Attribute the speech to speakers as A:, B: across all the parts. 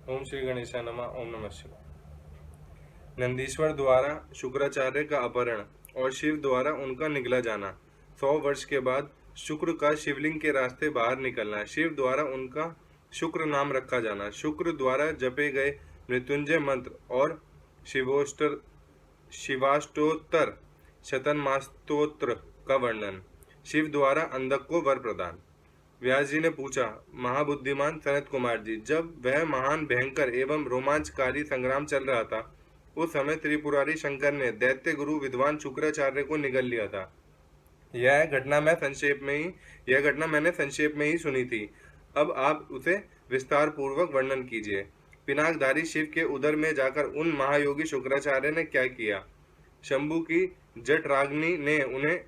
A: ओम श्री गणेशाय नमः। ओम नमः शिवाय। नंदीश्वर द्वारा शुक्राचार्य का अपहरण और शिव द्वारा उनका निगला जाना। 100 वर्ष के बाद शुक्र का शिवलिंग के रास्ते बाहर निकलना। शिव द्वारा उनका शुक्र नाम रखा जाना। शुक्र द्वारा जपे गए मृत्युंजय मंत्र और शिवाष्टोत्तर शतन्मास्तोत्र का वर्णन। शिव द्वारा अंधक को वर प्रदान। व्यास जी ने पूछा, महाबुद्धिमान सनत कुमार जी, जब वह महान भयंकर एवं रोमांचकारी संग्राम चल रहा था, उस समय त्रिपुरारी शंकर ने दैत्य गुरु विद्वान शुक्राचार्य को निगल लिया था। यह घटना मैंने संक्षेप में ही सुनी थी। अब आप उसे विस्तार पूर्वक वर्णन कीजिए। पिनाकधारी शिव के उदर में जाकर उन महायोगी शुक्राचार्य ने क्या किया? शंभु की जठराग्नि ने उन्हें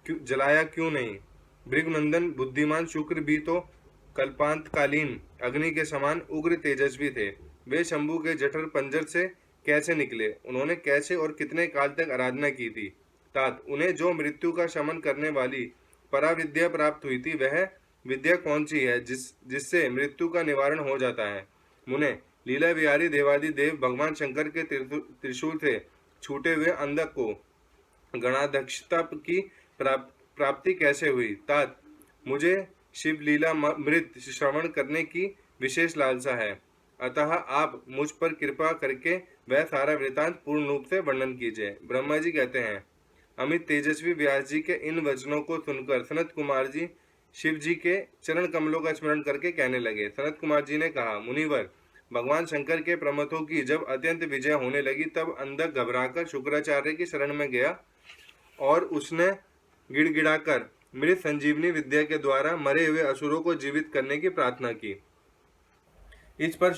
A: जलाया क्यों नहीं? भृगुनंदन बुद्धिमान शुक्र भी तो कल्पांतकालीन अग्नि के समान उग्र तेजस्वी थे। वे शंभु के जठर पंजर से कैसे निकले? उन्होंने कैसे और कितने काल तक आराधना की थी? तात, उन्हें जो मृत्यु का शमन करने वाली पराविद्या प्राप्त हुई थी, वह विद्या कौन सी है जिससे मृत्यु का निवारण हो जाता है? मुने, लीला बिहारी देवादि देव भगवान शंकर के त्रिशूल से छूटे हुए अंधक को गणाध्यक्षता की प्राप्ति कैसे हुई? तात, मुझे शिवलीला मृत श्रवण करने की विशेष लालसा है, अतः आप मुझ पर कृपा करके वह सारा वृतांत पूर्ण रूप से वर्णन कीजिए। ब्रह्मा जी कहते हैं, अमित तेजस्वी व्यास जी के इन वचनों को सुनकर सनत कुमार जी शिव जी के चरण कमलों का स्मरण करके कहने लगे। सनत कुमार जी ने कहा, मुनिवर, भगवान शंकर के प्रमथों की जब अत्यंत विजय होने लगी, तब अंधक घबराकर शुक्राचार्य की शरण में गया और उसने गिड़गिड़ाकर मृत संजीवनी विद्या के द्वारा मरे हुए असुरों को जीवित करने की प्रार्थना की। इस पर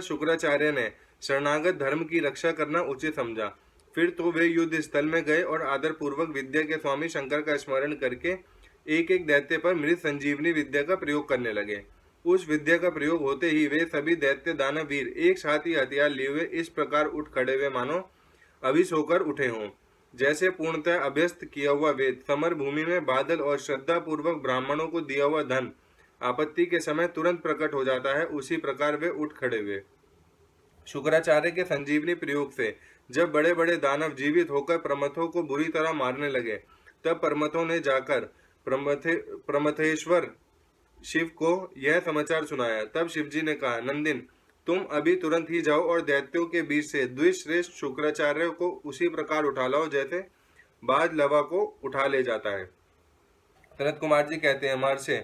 A: शुक्राचार्य ने शरणागत धर्म की रक्षा करना उचित समझा। फिर तो वे युद्ध स्थल में गए और आदर पूर्वक विद्या के स्वामी शंकर का स्मरण करके एक एक दैत्य पर मृत संजीवनी विद्या का प्रयोग करने लगे। उस विद्या का प्रयोग होते ही वे सभी दैत्य दानव वीर एक साथ ही हथियार लिए हुए इस प्रकार उठ खड़े हुए मानो अभिष होकर उठे हों। जैसे पूर्णतः अभ्यस्त किया हुआ वेद समर भूमि में बादल और श्रद्धा पूर्वक ब्राह्मणों को दिया हुआ धन आपत्ति के समय तुरंत प्रकट हो जाता है, उसी प्रकार वे उठ खड़े हुए। शुक्राचार्य के संजीवनी प्रयोग से जब बड़े बड़े दानव जीवित होकर प्रमथों को बुरी तरह मारने लगे, तब प्रमथों ने जाकर प्रमथेश्वर शिव को यह समाचार सुनाया। तब शिवजी ने कहा, नंदिन, तुम अभी तुरंत ही जाओ और दैत्यों के बीच से द्विश्रेष्ठ शुक्राचार्य को उसी प्रकार उठा लाओ जैसे बाज लवा को उठा ले जाता है। सनत कुमार जी कहते हैं, महर्षि,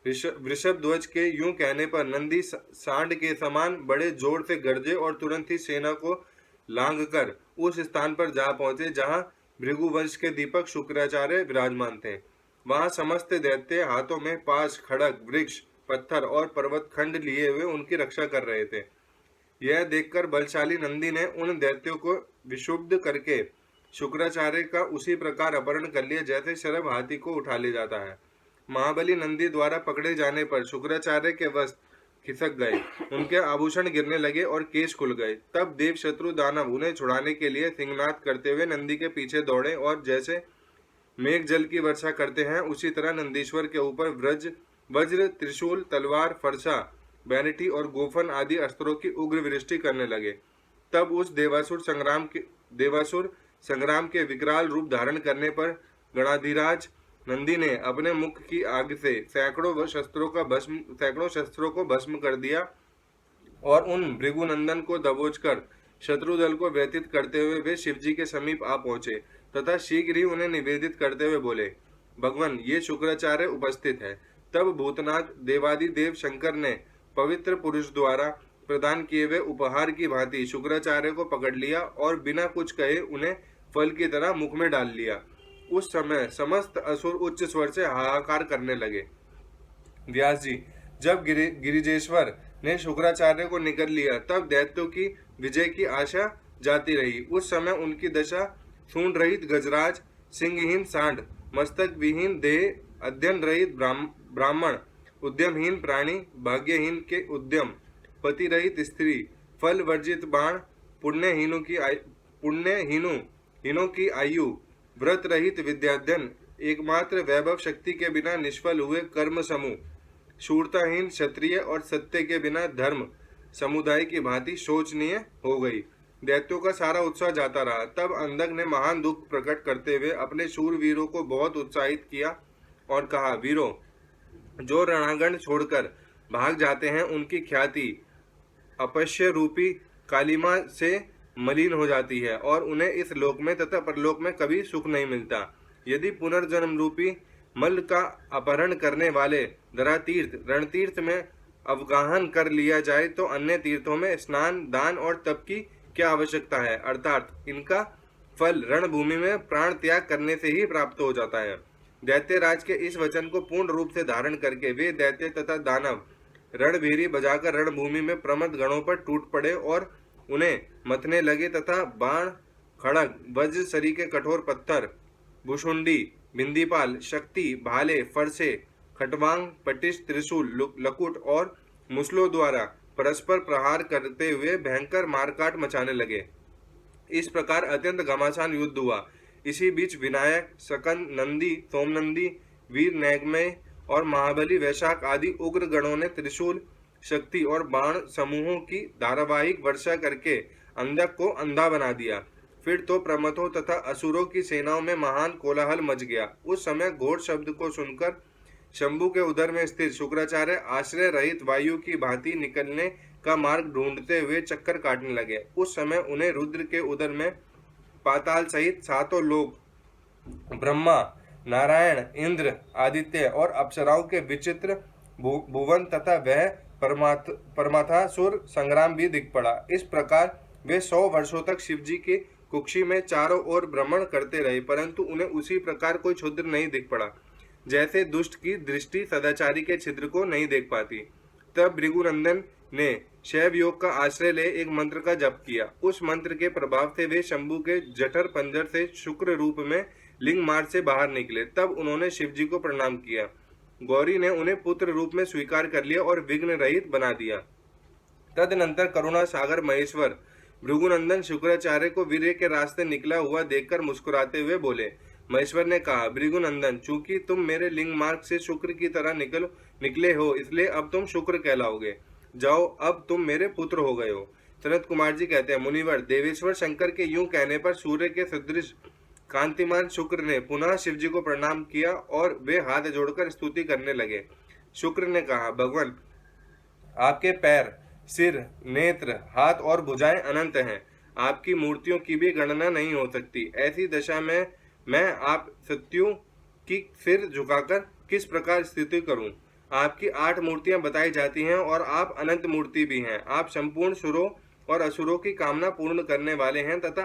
A: वृषभ ध्वज के यूं कहने पर नंदी सांड के समान बड़े जोर से गर्जे और तुरंत ही सेना को लांघकर उस स्थान पर जा पहुंचे जहां भृगुवंश के दीपक शुक्राचार्य विराजमान थे। वहां समस्त दैत्य हाथों में पाश, खड़ग, वृक्ष, पत्थर और पर्वत खंड लिए हुए उनकी रक्षा कर रहे थे। यह देखकर बलशाली नंदी ने उन दैत्यों को विशुद्ध करके शुक्राचार्य का उसी प्रकार अपहरण कर लिया जैसे शरभ हाथी को उठा ले जाता है। महाबली नंदी द्वारा पकड़े जाने पर शुक्राचार्य के वस्त्र खिसक गए, उनके आभूषण गिरने लगे और केश खुल गए। तब देव शत्रु दानव उन्हें छुड़ाने के लिए सिंहनाद करते हुए नंदी के पीछे दौड़े और जैसे मेघ जल की वर्षा करते हैं, उसी तरह नंदीश्वर के ऊपर वज्र, त्रिशूल, तलवार, फरसा, बैनटी और गोफन आदि अस्त्रों की उग्र वृष्टि करने लगे। तब उस देवासुर संग्राम के विकराल रूप धारण करने पर गणाधिराज नंदी ने अपने मुख की आग से सैकड़ों शस्त्रों को भस्म कर दिया और उन भृगुनंदन को दबोचकर शत्रु दल को व्यतीत करते हुए वे शिवजी के समीप आ पहुंचे तथा शीघ्र ही उन्हें निवेदित करते हुए बोले, भगवान, ये शुक्राचार्य उपस्थित है। तब भूतनाथ देवादि देव शंकर ने पवित्र पुरुष द्वारा प्रदान किए हुए उपहार की भांति शुक्राचार्य को पकड़ लिया और बिना कुछ कहे उन्हें फल की तरह मुख में डाल लिया। उस समय समस्त असुर उच्च स्वर से हाहाकार करने लगे। व्यास जी, जब गिरिजेश्वर ने शुक्राचार्य को निकल लिया, तब दैत्यों की विजय की आशा जाती रही। उस समय उनकी दशा सूंड रहित गजराज, सिंहहीन सांड, मस्तक विहीन देह, अध्ययन रहित ब्राह्मण, उद्यमहीन प्राणी, भाग्यहीन के उद्यम, पति रहित स्त्री, फल वर्जित बाण, पुण्यहीनों की आयु, व्रत रहित विद्याध्ययन, एकमात्र वैभव शक्ति के बिना निष्फल हुए कर्म समूह, शूरताहीन क्षत्रिय और सत्य के बिना धर्म, समुदाय की भांति शोचनीय हो गई। दैत्यों का सारा उत्साह जाता रहा। तब अंधक ने महान दुख प्रकट करते हुए अपने शूरवीरों को बहुत उत्साहित किया और कहा, वीरों, जो रणांगण छोड़कर भाग जाते हैं उनकी ख्याति अपश्य रूपी कालिमा से मलिन हो जाती है और उन्हें इस लोक में तथा परलोक में कभी सुख नहीं मिलता। यदि पुनर्जन्म रूपी मल का अपहरण करने वाले धरातीर्थ रणतीर्थ में अवगाहन कर लिया जाए तो अन्य तीर्थों में स्नान, दान और तप की क्या आवश्यकता है, अर्थात इनका फल रणभूमि में प्राण त्याग करने से ही प्राप्त हो जाता है। दैत्यराज के इस वचन को पूर्ण रूप से धारण करके वे दैत्य तथा दानव रणभेरी बजाकर रणभूमि में प्रमथ गणों पर टूट पड़े और उन्हें मथने लगे तथा बाण, खड़ग, वज्र सरीखे कठोर पत्थर, भुषुंडी, बिंदीपाल, शक्ति, भाले, फरसे, खटवांग, पटिश, त्रिशूल, लकुट और मुसलों द्वारा परस्पर प्रहार करते हुए भयंकर मारकाट मचाने लगे। इस प्रकार अत्यंत घमासान युद्ध हुआ। इसी बीच विनायक, सकंद, नंदी, सोमनंदी, वीर नैगमय और महाबली वैशाख आदि उग्र गणों ने त्रिशूल, शक्ति और बाण समूहों की धारावाहिक वर्षा करके अंधक को अंधा बना दिया। फिर तो प्रमथों तथा असुरों की सेनाओं में महान कोलाहल मच गया। उस समय घोर शब्द को सुनकर शंभु के उदर में स्थित शुक्राचार्य आश्रय रहित वायु की भांति निकलने का मार्ग ढूंढते हुए चक्कर काटने लगे। उस समय उन्हें रुद्र के उदर में पाताल सहित सातों लोक, ब्रह्मा, नारायण, इंद्र, आदित्य और अप्सराओं के विचित्र भुवन तथा वह परमाथासुर संग्राम भी दिख पड़ा। इस प्रकार वे 100 वर्षों तक शिवजी की कुक्षी में चारों ओर भ्रमण करते रहे, परंतु उन्हें उसी प्रकार कोई क्षुद्र नहीं दिख पड़ा जैसे दुष्ट की दृष्टि सदाचारी के छिद्र को नहीं देख पाती। तब भृगुनंदन ने शैव योग का आश्रय ले एक मंत्र का जप किया। उस मंत्र के प्रभाव से वे शंभु के जठर पंजर से शुक्र रूप में लिंग मार्ग से बाहर निकले। तब उन्होंने शिवजी को प्रणाम किया। गौरी ने उन्हें पुत्र रूप में स्वीकार कर लिया और विघ्न रहित बना दिया। तदनंतर करुणा सागर महेश्वर भृगुनंदन शुक्राचार्य को वीर्य के रास्ते निकला हुआ देखकर मुस्कुराते हुए बोले। महेश्वर ने कहा, भृगुनंदन, चूंकि तुम मेरे लिंग मार्ग से शुक्र की तरह निकले हो, इसलिए अब तुम शुक्र कहलाओगे। जाओ, अब तुम मेरे पुत्र हो गए हो। सनत कुमार जी कहते हैं, मुनिवर, देवेश्वर शंकर के यूं कहने पर सूर्य के सदृश कांतिमान शुक्र ने पुनः शिवजी को प्रणाम किया और वे हाथ जोड़कर स्तुति करने लगे। शुक्र ने कहा, भगवान, आपके पैर, सिर, नेत्र, हाथ और भुजाएं अनंत हैं। आपकी मूर्तियों की भी गणना नहीं हो सकती। ऐसी दशा में मैं आप सत्यों की सिर झुकाकर किस प्रकार स्तुति करूं? आपकी 8 मूर्तियां बताई जाती हैं और आप अनंत मूर्ति भी हैं। आप संपूर्ण सुरों और असुरों की कामना पूर्ण करने वाले हैं तथा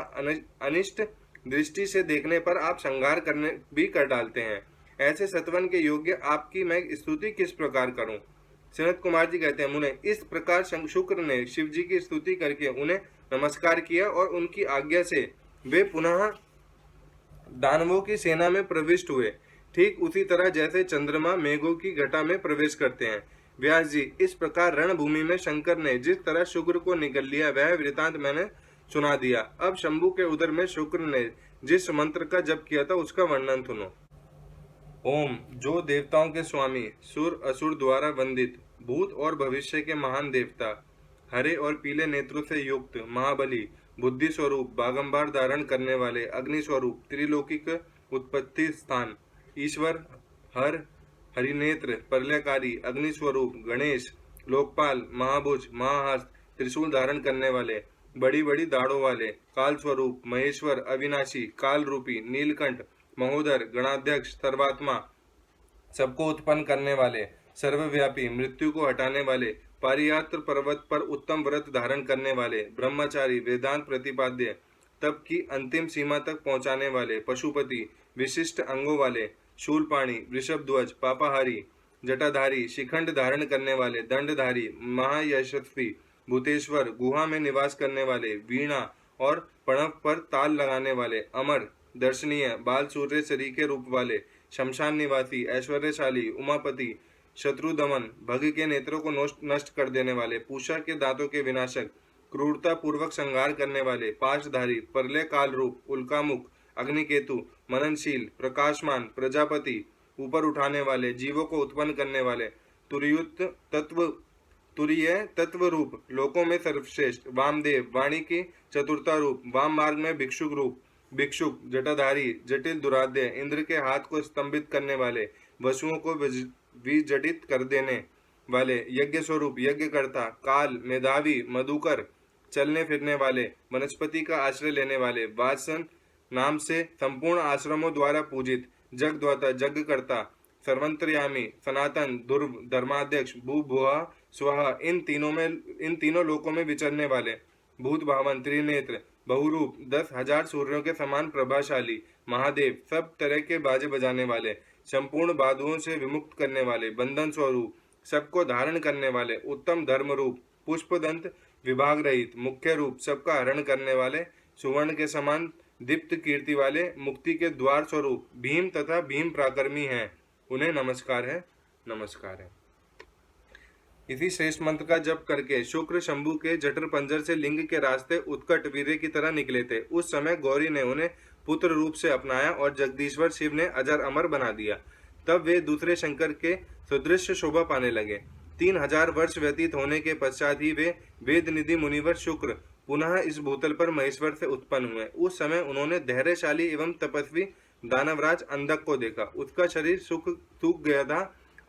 A: अनिष्ट दृष्टि से देखने पर आप संहार करने भी कर डालते हैं। ऐसे सत्वन के योग्य आपकी मैं स्तुति किस प्रकार करूं? सनत कुमार जी कहते हैं, मुने, इस प्रकार शुक्र ने शिव जी की स्तुति करके उन्हें नमस्कार किया और उनकी आज्ञा से वे पुनः दानवों की सेना में प्रविष्ट हुए। ठीक उसी तरह जैसे चंद्रमा मेघों की घटा में प्रवेश करते हैं। व्यास जी, इस प्रकार रणभूमि में शंकर ने जिस तरह शुक्र को निकल लिया वह वृतांत मैंने सुना दिया। अब शंभु के उदर में शुक्र ने जिस मंत्र का जप किया था उसका वर्णन सुनो। ओम, जो देवताओं के स्वामी, सुर असुर द्वारा वंदित, भूत और भविष्य के महान देवता, हरे और पीले नेत्रों से युक्त, महाबली, बुद्धि स्वरूप, बागंबार धारण करने वाले, अग्नि स्वरूप, त्रिलोकिक उत्पत्ति स्थान, ईश्वर, हरिनेत्र, प्रलयकारी, अग्नि स्वरूप, गणेश, लोकपाल, महाभुज, महाहस्त, त्रिशूल धारण करने वाले, बड़ी बड़ी दाढ़ों वाले, काल स्वरूप, महेश्वर, अविनाशी, काल रूपी, नीलकंठ, महोदर, गणाध्यक्ष, सर्वात्मा, सबको उत्पन्न करने वाले, सर्वव्यापी, मृत्यु को हटाने वाले, पारियात्र पर्वत पर उत्तम व्रत धारण करने वाले, ब्रह्मचारी, वेदांत प्रतिपाद्य, तप की अंतिम सीमा तक पहुंचाने वाले, पशुपति, विशिष्ट अंगों वाले, शूलपाणी, वृषभध्वज, पापाहारी, जटाधारी, शिखंड धारण करने वाले, दंडधारी, महायशस्वी, भूतेश्वर, गुहा में निवास करने वाले, वीणा और प्रणव पर ताल लगाने वाले, अमर, दर्शनीय, बाल सूर्य सरीखे रूप वाले, शमशान निवासी, ऐश्वर्यशाली, उमापति, शत्रु दमन, भग के नेत्रों को नष्ट कर देने वाले, पूषा के दांतों के विनाशक, क्रूरता पूर्वक संहार करने वाले, पाशधारी, प्रलय काल रूप, उल्कामुख, अग्निकेतु, मननशील, प्रकाशमान, प्रजापति, ऊपर उठाने वाले, जीवों को उत्पन्न करने वाले, तुरीय तत्व रूप, लोकों में सर्वश्रेष्ठ। वामदेव, वाणी की चतुरता रूप। वाम मार्ग में भिक्षुक रूप, भिक्षुक जटाधारी, जटिल दुराध्य, इंद्र के हाथ को स्तंभित करने वाले, वसुओं को विजटित कर देने वाले, यज्ञ स्वरूप, यज्ञकर्ता। काल, मेधावी, मधुकर, चलने फिरने वाले, वनस्पति का आश्रय लेने वाले, वासन नाम से संपूर्ण आश्रमों द्वारा पूजित, जगद्वाता, यज्ञकर्ता, सर्वंतर्यामी, सनातन, ध्रुव, धर्माध्यक्ष, भू भुआ स्वहा, इन तीनों लोकों में विचरने वाले, भूत भावन, त्रिनेत्र, बहुरूप, 10,000 सूर्यों के समान प्रभाशाली, महादेव, सब तरह के बाजे बजाने वाले, संपूर्ण बाधुओं से विमुक्त करने वाले, बंधन स्वरूप, सबको धारण करने वाले, उत्तम धर्म रूप, पुष्पदंत, विभाग रहित, मुख्य रूप, सबका हरण करने वाले, सुवर्ण के समान दीप्त कीर्ति वाले, मुक्ति के द्वार स्वरूप, भीम तथा भीम प्राकर्मी हैं, उन्हें नमस्कार है, नमस्कार है। इसी श्रेष्ठ मंत्र का जप करके शुक्र शंभु के जठर पंजर से लिंग के रास्ते उत्कट वीर्य की तरह निकले थे। उस समय गौरी ने उन्हें पुत्र रूप से अपनाया और जगदीश्वर शिव ने अजर अमर बना दिया। तब वे दूसरे शंकर के सदृश शोभा पाने लगे। 3000 वर्ष व्यतीत होने के पश्चात ही वे वेद निधि मुनिवर शुक्र पुनः इस भूतल पर महेश्वर से उत्पन्न हुए। उस समय उन्होंने धैर्यशाली एवं तपस्वी दानवराज अंधक को देखा। उसका शरीर सूख गया था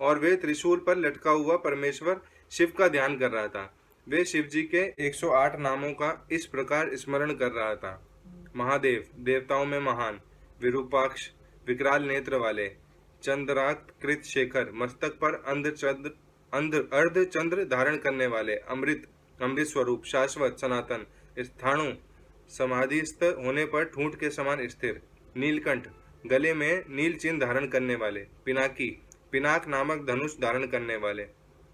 A: और वे त्रिशूल पर लटका हुआ परमेश्वर शिव का ध्यान कर रहा था। वे शिव जी के 108 नामों का इस प्रकार स्मरण कर रहा था। महादेव, देवताओं में महान, विरूपाक्ष, विकराल नेत्र वाले, चंद्राकृत शेखर, मस्तक पर अर्ध चंद्र धारण करने वाले, अमृत स्वरूप, शाश्वत, सनातन, स्थाणु, समाधिस्थ होने पर ठूंठ के समान स्थिर, नीलकंठ, गले में नील चिन्ह धारण करने वाले, पिनाकी, पिनाक नामक धनुष धारण करने वाले,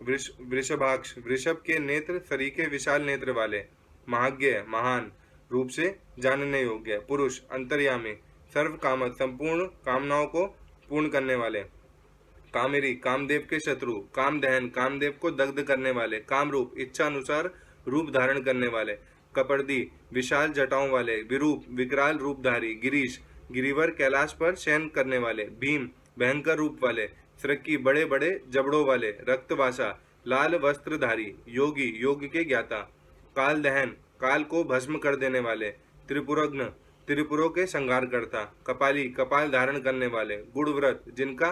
A: वृषभाक्ष, वृषभ के नेत्र सरीखे विशाल नेत्र वाले, महाज्ञ, महान रूप से जानने योग्य, पुरुष, अंतर्यामी, सर्व कामक, संपूर्ण कामनाओं को पूर्ण करने वाले, कामेरी, कामदेव के शत्रु, कामदहन, कामदेव को दग्ध करने वाले, कामरूप, इच्छा अनुसार रूप धारण करने वाले, कपर्दी, विशाल जटाओं वाले, विरूप, विकराल रूपधारी, गिरीश, गिरिवर, कैलाश पर शयन करने वाले, भीम, भयंकर रूप वाले, सृक्की, बड़े बड़े जबड़ों वाले, रक्तवासा, लाल वस्त्रधारी, योगी, योग के ज्ञाता, काल दहन, काल को भस्म कर देने वाले, त्रिपुरग्न, त्रिपुरों के संहार करता, कपाली, कपाल धारण करने वाले, गुणव्रत, जिनका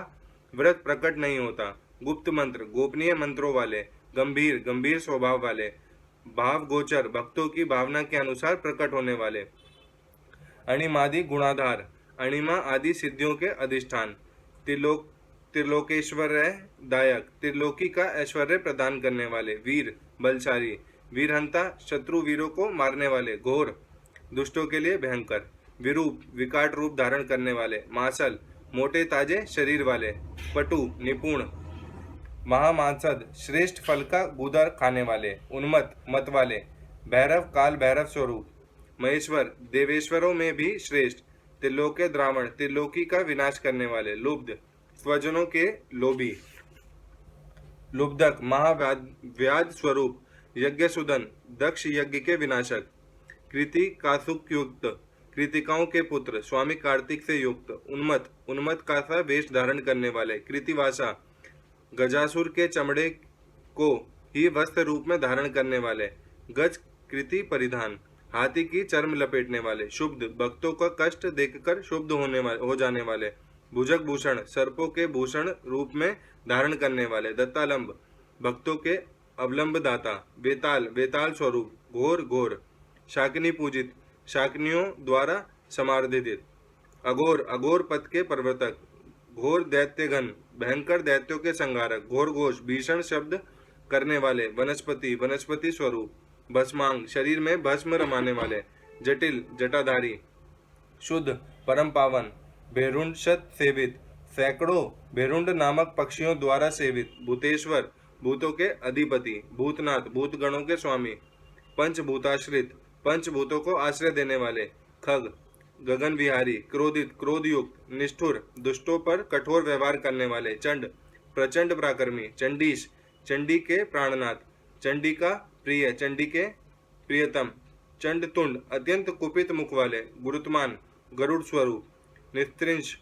A: व्रत प्रकट नहीं होता, गुप्त मंत्र, गोपनीय मंत्रों वाले, गंभीर, गंभीर स्वभाव वाले, भाव गोचर, भक्तों की भावना के अनुसार प्रकट होने वाले, अणिमादि गुणाधार, अणिमा आदि सिद्धियों के अधिष्ठान, त्रिलोकेश्वरय दायक, त्रिलोकी का ऐश्वर्य प्रदान करने वाले, वीर, बलशाली, वीरहंता, शत्रु वीरों को मारने वाले, घोर, दुष्टों के लिए भयंकर, विरूप, विकाट रूप धारण करने वाले, मासल, मोटे ताजे शरीर वाले, पटु, निपुण, महामांसद, श्रेष्ठ फल का गूदा खाने वाले, उन्मत्त, मत वाले, भैरव, काल भैरव स्वरूप, महेश्वर, देवेश्वरों में भी श्रेष्ठ, त्रिलोके द्रावण, त्रिलोकी का विनाश करने वाले, लुब्ध, स्वजनों के लोभी, लुब्धक, महाव्याध स्वरूप, यज्ञसुदन, दक्ष यज्ञ के विनाशक, कृति कासुक युक्त, कृतिकाओं के पुत्र, स्वामी कार्तिक से युक्त, उन्मत्त, उन्मत्त का सा वेश धारण करने वाले, कृतिवासा, गजासुर के चमड़े को ही वस्त्र रूप में धारण करने वाले, गज कृति परिधान, हाथी की चर्म लपेटने वाले, शुद्ध, भक्तों का कष्ट देखकर शुद्ध हो जाने वाले, भुजग भूषण, सर्पों के भूषण रूप में धारण करने वाले, दत्तालंब, भक्तों के अवलंब दाता, बेताल, बेताल स्वरूप, घोर, घोर, शाकिनी पूजित, शाकिनियों द्वारा समार्धित, अघोर, अघोर पथ के प्रवर्तक, घोर दैत्यगण, भयंकर दैत्यों के संहारक, घोर घोष, भीषण शब्द करने वाले, वनस्पति, वनस्पति स्वरूप, भस्मांग, शरीर में भस्म रमाने वाले, जटिल, जटाधारी, शुद्ध, परम पावन, भेरुंड सेवित, सैकड़ों भेरुंड नामक पक्षियों द्वारा सेवित, भूतेश्वर, भूतों के अधिपति, भूतनाथ, भूतगणों के स्वामी, पंचभूताश्रित, पंचभूतों को आश्रय देने वाले, खग, गगन विहारी, क्रोधित, क्रोधयुक्त, निष्ठुर, दुष्टों पर कठोर व्यवहार करने वाले, चंड, प्रचंड पराक्रमी, चंडीश, चंडी के प्राणनाथ, चंडी का प्रिय, चंडी के प्रियतम, चंडतुंड, अत्यंत कुपित मुख वाले, गुरुत्मान, गरुड़ स्वरूप, निस्त्रिंश,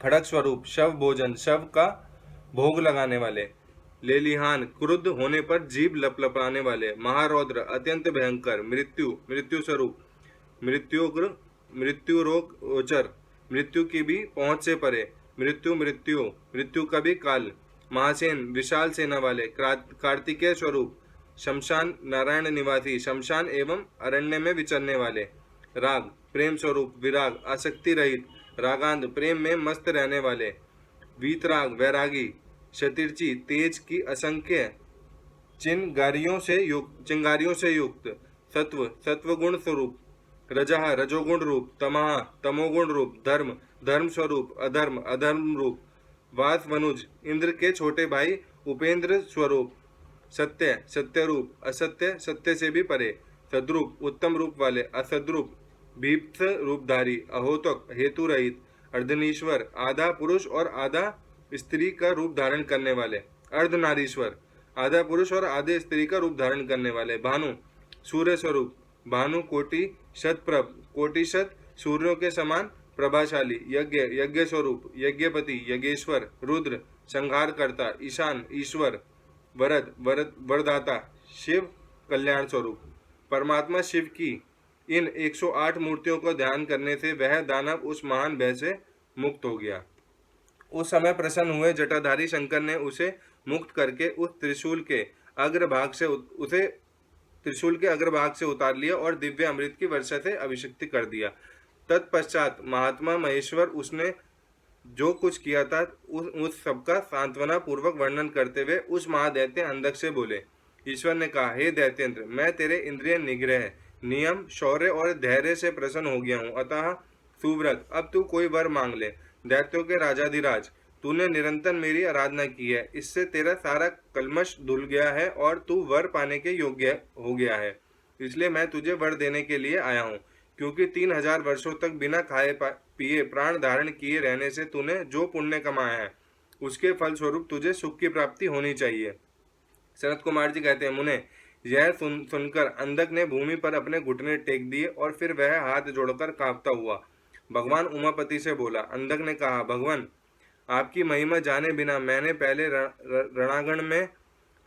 A: खड़क स्वरूप, शव भोजन, शव का भोग लगाने वाले, लेलिहान, क्रुद्ध होने पर जीभ लपलपाने वाले। महारौद्र, अत्यंत भयंकर। मृत्यु, मृत्यु स्वरूप। मृत्युग्र, मृत्यु रोग गोचर, मृत्यु की भी पहुंच से परे। मृत्यु, मृत्यु, मृत्यु का भी काल। महासेन, विशाल सेना वाले। कार्तिकेय स्वरूप। शमशान, नारायण निवासी, शमशान एवं अरण्य में विचरने वाले। राग, प्रेम स्वरूप। विराग, आसक्ति रहित। रागांध, प्रेम में मस्त रहने वाले। वीतराग, वैरागी। शतिरची, तेज की असंख्य चिंगारियों से युक्त। सत्व, सत्वगुण स्वरूप। रजः, रजोगुण रूप। तमः, तमोगुण रूप। धर्म, धर्म स्वरूप। अधर्म, अधर्म रूप। वास, वनुज, इंद्र के छोटे भाई उपेंद्र स्वरूप। सत्य, सत्य रूप। असत्य, सत्य से भी परे। सद्रूप, उत्तम रूप वाले। असद्रूप, भीप्स रूपधारी। अहोतक, हेतु रहित। अर्धनीश्वर, आधा पुरुष और आधा स्त्री का रूप धारण करने वाले। अर्धनारीश्वर, आधा पुरुष और आधे स्त्री का रूप धारण करने वाले। भानु, सूर्य स्वरूप। भानु, कोटि शतप्रभ, कोटि शत सूर्यों के समान प्रभाशाली। यज्ञ, यज्ञ स्वरूप। यज्ञपति, यज्ञेश्वर। रुद्र, संहार करता। ईशान, ईश्वर। वरद, वरदाता। शिव, कल्याण स्वरूप। परमात्मा शिव की इन 108 मूर्तियों को ध्यान करने से वह दानव उस महान भय से मुक्त हो गया। उस समय प्रसन्न हुए जटाधारी शंकर ने उसे मुक्त करके त्रिशूल के अग्रभाग से उतार लिया और दिव्य अमृत की वर्षा से अभिषिक्त कर दिया। तत्पश्चात महात्मा महेश्वर उसने जो कुछ किया था उस सबका सांत्वना पूर्वक वर्णन करते हुए उस महादैत्य अंधक से बोले। ईश्वर ने कहा, हे दैत्येंद्र, मैं तेरे इंद्रिय निग्रह, नियम, शौर्य और धैर्य से प्रसन्न हो गया हूँ। अतः सुव्रत, अब तू कोई वर मांग ले। दैत्यों के राजाधिराज, तूने निरंतर मेरी आराधना की है, इससे तेरा सारा कलमश धुल गया है और तू वर पाने के योग्य हो गया है। इसलिए मैं तुझे वर देने के लिए आया हूँ, क्योंकि 3000 वर्षों तक बिना खाए पिए प्राण धारण किए रहने से तूने जो पुण्य कमाया है उसके फलस्वरूप तुझे सुख की प्राप्ति होनी चाहिए। सनत कुमार जी कहते हैं, मुने, यह सुनकर अंधक ने भूमि पर अपने घुटने टेक दिए और फिर वह हाथ जोड़कर कांपता हुआ भगवान उमापति से बोला। अंधक ने कहा, भगवान, आपकी महिमा जाने बिना मैंने पहले रणांगण में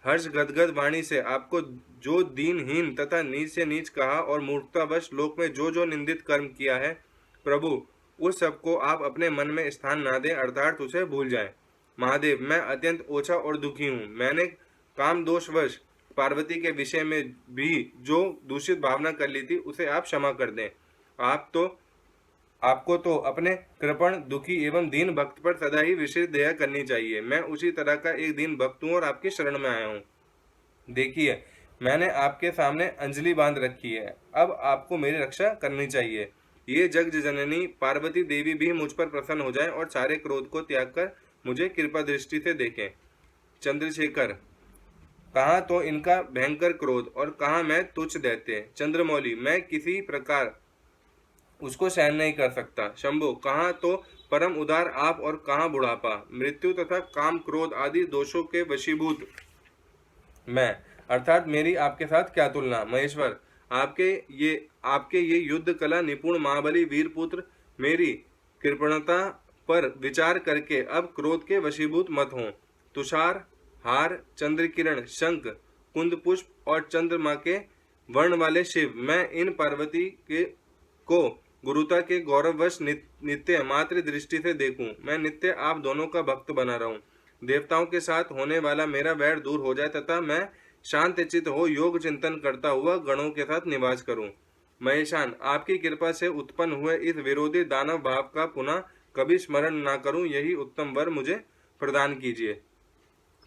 A: हर्ष गदगद वाणी से आपको जो दीनहीन तथा नीच से नीच कहा और मूर्खतावश लोक में जो जो निंदित कर्म किया है, प्रभु उस सबको आप अपने मन में स्थान ना दें, अर्थात उसे भूल जाएं। महादेव, मैं अत्यंत ओछा और दुखी हूँ। मैंने काम दोषवश पार्वती के विषय में भी जो दूषित भावना कर ली थी उसे आप क्षमा कर दें। आपको तो अपने कृपण, दुखी एवं दीन भक्त पर सदा ही विशेष दया करनी चाहिए। मैं उसी तरह का एक दीन भक्त हूँ और आपकी शरण में आया हूँ। देखिए, मैंने आपके सामने अंजलि बांध रखी है, अब आपको मेरी रक्षा करनी चाहिए। ये जग जननी पार्वती देवी भी मुझ पर प्रसन्न हो जाए और सारे क्रोध को त्याग कर मुझे कृपा दृष्टि से देखें। चंद्रशेखर, कहाँ तो इनका भयंकर क्रोध और कहाँ मैं तुच्छ दैत्य। चंद्रमौली, मैं किसी प्रकार उसको सहन नहीं कर सकता। शंभु, कहाँ तो परम उदार आप और कहाँ बुढ़ापा। मृत्यु तथा काम, क्रोध आदि दोषों के वशीभूत मैं, अर्थात मेरी आपके साथ क्या तुलना। महेश्वर, आपके ये युद्ध कला निपुण महाबली वीरपुत्र मेरी कृपणता पर विचार करके अब क्रोध के वशीभूत मत हों। तुषार हार, चंद्रकिरण, शंख, कुंद पुष्प और चंद्रमा के वर्ण वाले शिव, मैं इन पार्वती को गुरुता के गौरववश नित्य मात्र दृष्टि से देखूं। मैं नित्य आप दोनों का भक्त बना रहूं। देवताओं के साथ होने वाला मेरा वैर दूर हो जाए तथा मैं शांत चित्त हो योग चिंतन करता हुआ गणों के साथ निवास करूं। महेशान, आपकी कृपा से उत्पन्न हुए इस विरोधी दानव भाव का पुनः कभी स्मरण ना करूं, यही उत्तम वर मुझे प्रदान कीजिए।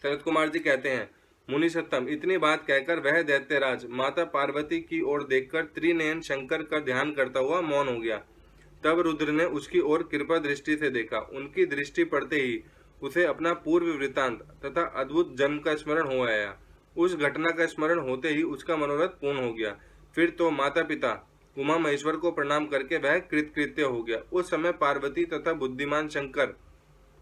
A: शरद कुमार जी कहते हैं, मुनि सत्तम, इतनी बात कहकर वह दैत्यराज माता पार्वती की ओर देखकर त्रिनयन शंकर का ध्यान करता हुआ मौन हो गया। तब रुद्र ने उसकी ओर कृपा दृष्टि से देखा। उनकी दृष्टि पड़ते ही उसे अपना पूर्व वृत्तांत तथा अद्भुत जन्म का स्मरण हो आया। उस घटना का स्मरण होते ही उसका मनोरथ पूर्ण हो गया। फिर तो माता पिता उमा महेश्वर को प्रणाम करके वह कृतकृत्य हो गया। उस समय पार्वती तथा बुद्धिमान शंकर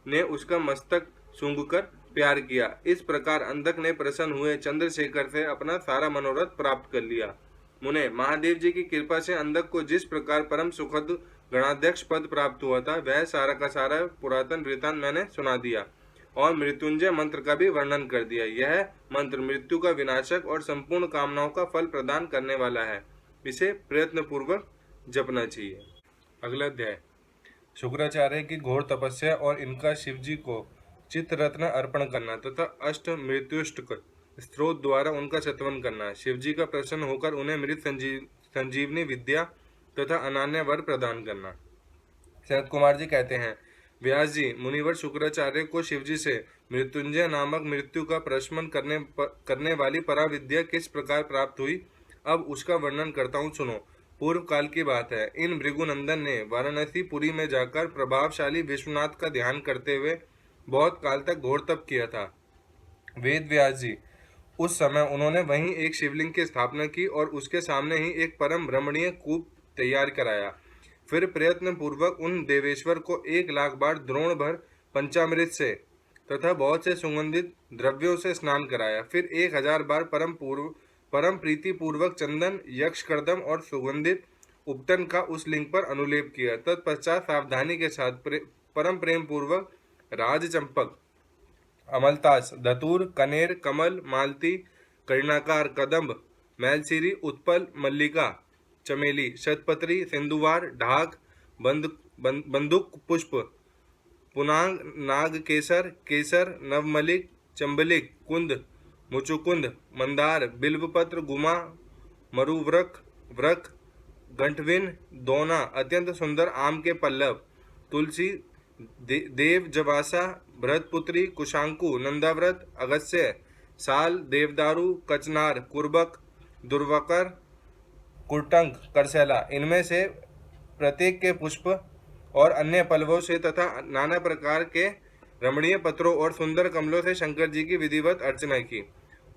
A: ने उसका मस्तक सूंघकर प्यार किया। इस प्रकार अंधक ने प्रसन्न हुए चंद्रशेखर से अपना सारा मनोरथ प्राप्त कर लिया। मुने, महादेव जी की कृपा से अंधक को जिस प्रकार परम सुखद गणाध्यक्ष पद प्राप्त हुआ था, वह सारा का सारा पुरातन वृतांत मैंने सुना दिया। और मृत्युंजय मंत्र का भी वर्णन कर दिया। यह मंत्र मृत्यु का विनाशक और संपूर्ण कामनाओं का फल प्रदान करने वाला है। इसे प्रयत्न पूर्वक जपना चाहिए। अगला अध्याय शुक्राचार्य की घोर तपस्या और इनका शिवजी को चित्त रत्न अर्पण करना तथा अष्ट मृत्युष्टक स्त्रोत द्वारा उनका चतवन करना। शिवजी का प्रसन्न होकर उन्हें मृत संजीवनी विद्या तथा अनन्य वर प्रदान करना। सनत कुमार जी कहते हैं, व्यास जी, मुनिवर शुक्राचार्य को शिवजी से मृत्युंजय नामक मृत्यु का प्रशमन करने वाली पराविद्या किस प्रकार प्राप्त हुई, अब उसका वर्णन करता हूँ, सुनो। पूर्व काल की बात है। इन भृगुनंदन ने वाराणसी पुरी में जाकर प्रभावशाली विश्वनाथ का ध्यान करते हुए बहुत काल तक घोर तप किया था। वेद व्यास जी, उस समय उन्होंने वहीं एक शिवलिंग की स्थापना की और उसके सामने ही एक परम रमणीय कूप तैयार कराया। फिर प्रयत्न पूर्वक उन देवेश्वर को 1,00,000 बार द्रोण भर पंचामृत से तथा बहुत से सुगंधित द्रव्यों से स्नान कराया। फिर 1,000 बार परम प्रीति पूर्वक चंदन, यक्षकर्दम और सुगंधित उपटन का उस लिंग पर अनुलेप किया। तत्पश्चात सावधानी के साथ परम प्रेम पूर्वक राज चंपक, अमलतास, धतूर, कनेर, कमल, मालती, कर्णाकार, कदम्ब, मैलसीरी, उत्पल, मल्लिका, चमेली, शतपत्री, सिंधुवार, ढाक, बंदुक पुष्प, पुनांग, नाग केसर, केसर, नवमलिक, चंबलिक, कुंद, मुचुकुंद, मंदार, बिल्वपत्र, गुमा, मरुव्रक, व्रक, गंठविन, दोना, अत्यंत सुंदर आम के पल्लव, तुलसी, देव जवासा, बृहदपुत्री, कुशांकु, नंदाव्रत, अगस्त्य, साल, देवदारू, कचनार, कुर्बक, दुर्वाकर, कुरटंक, करसेला, इनमें से प्रत्येक के पुष्प और अन्य पल्लवों से तथा नाना प्रकार के रमणीय पत्रों और सुंदर कमलों से शंकर जी की विधिवत अर्चना की।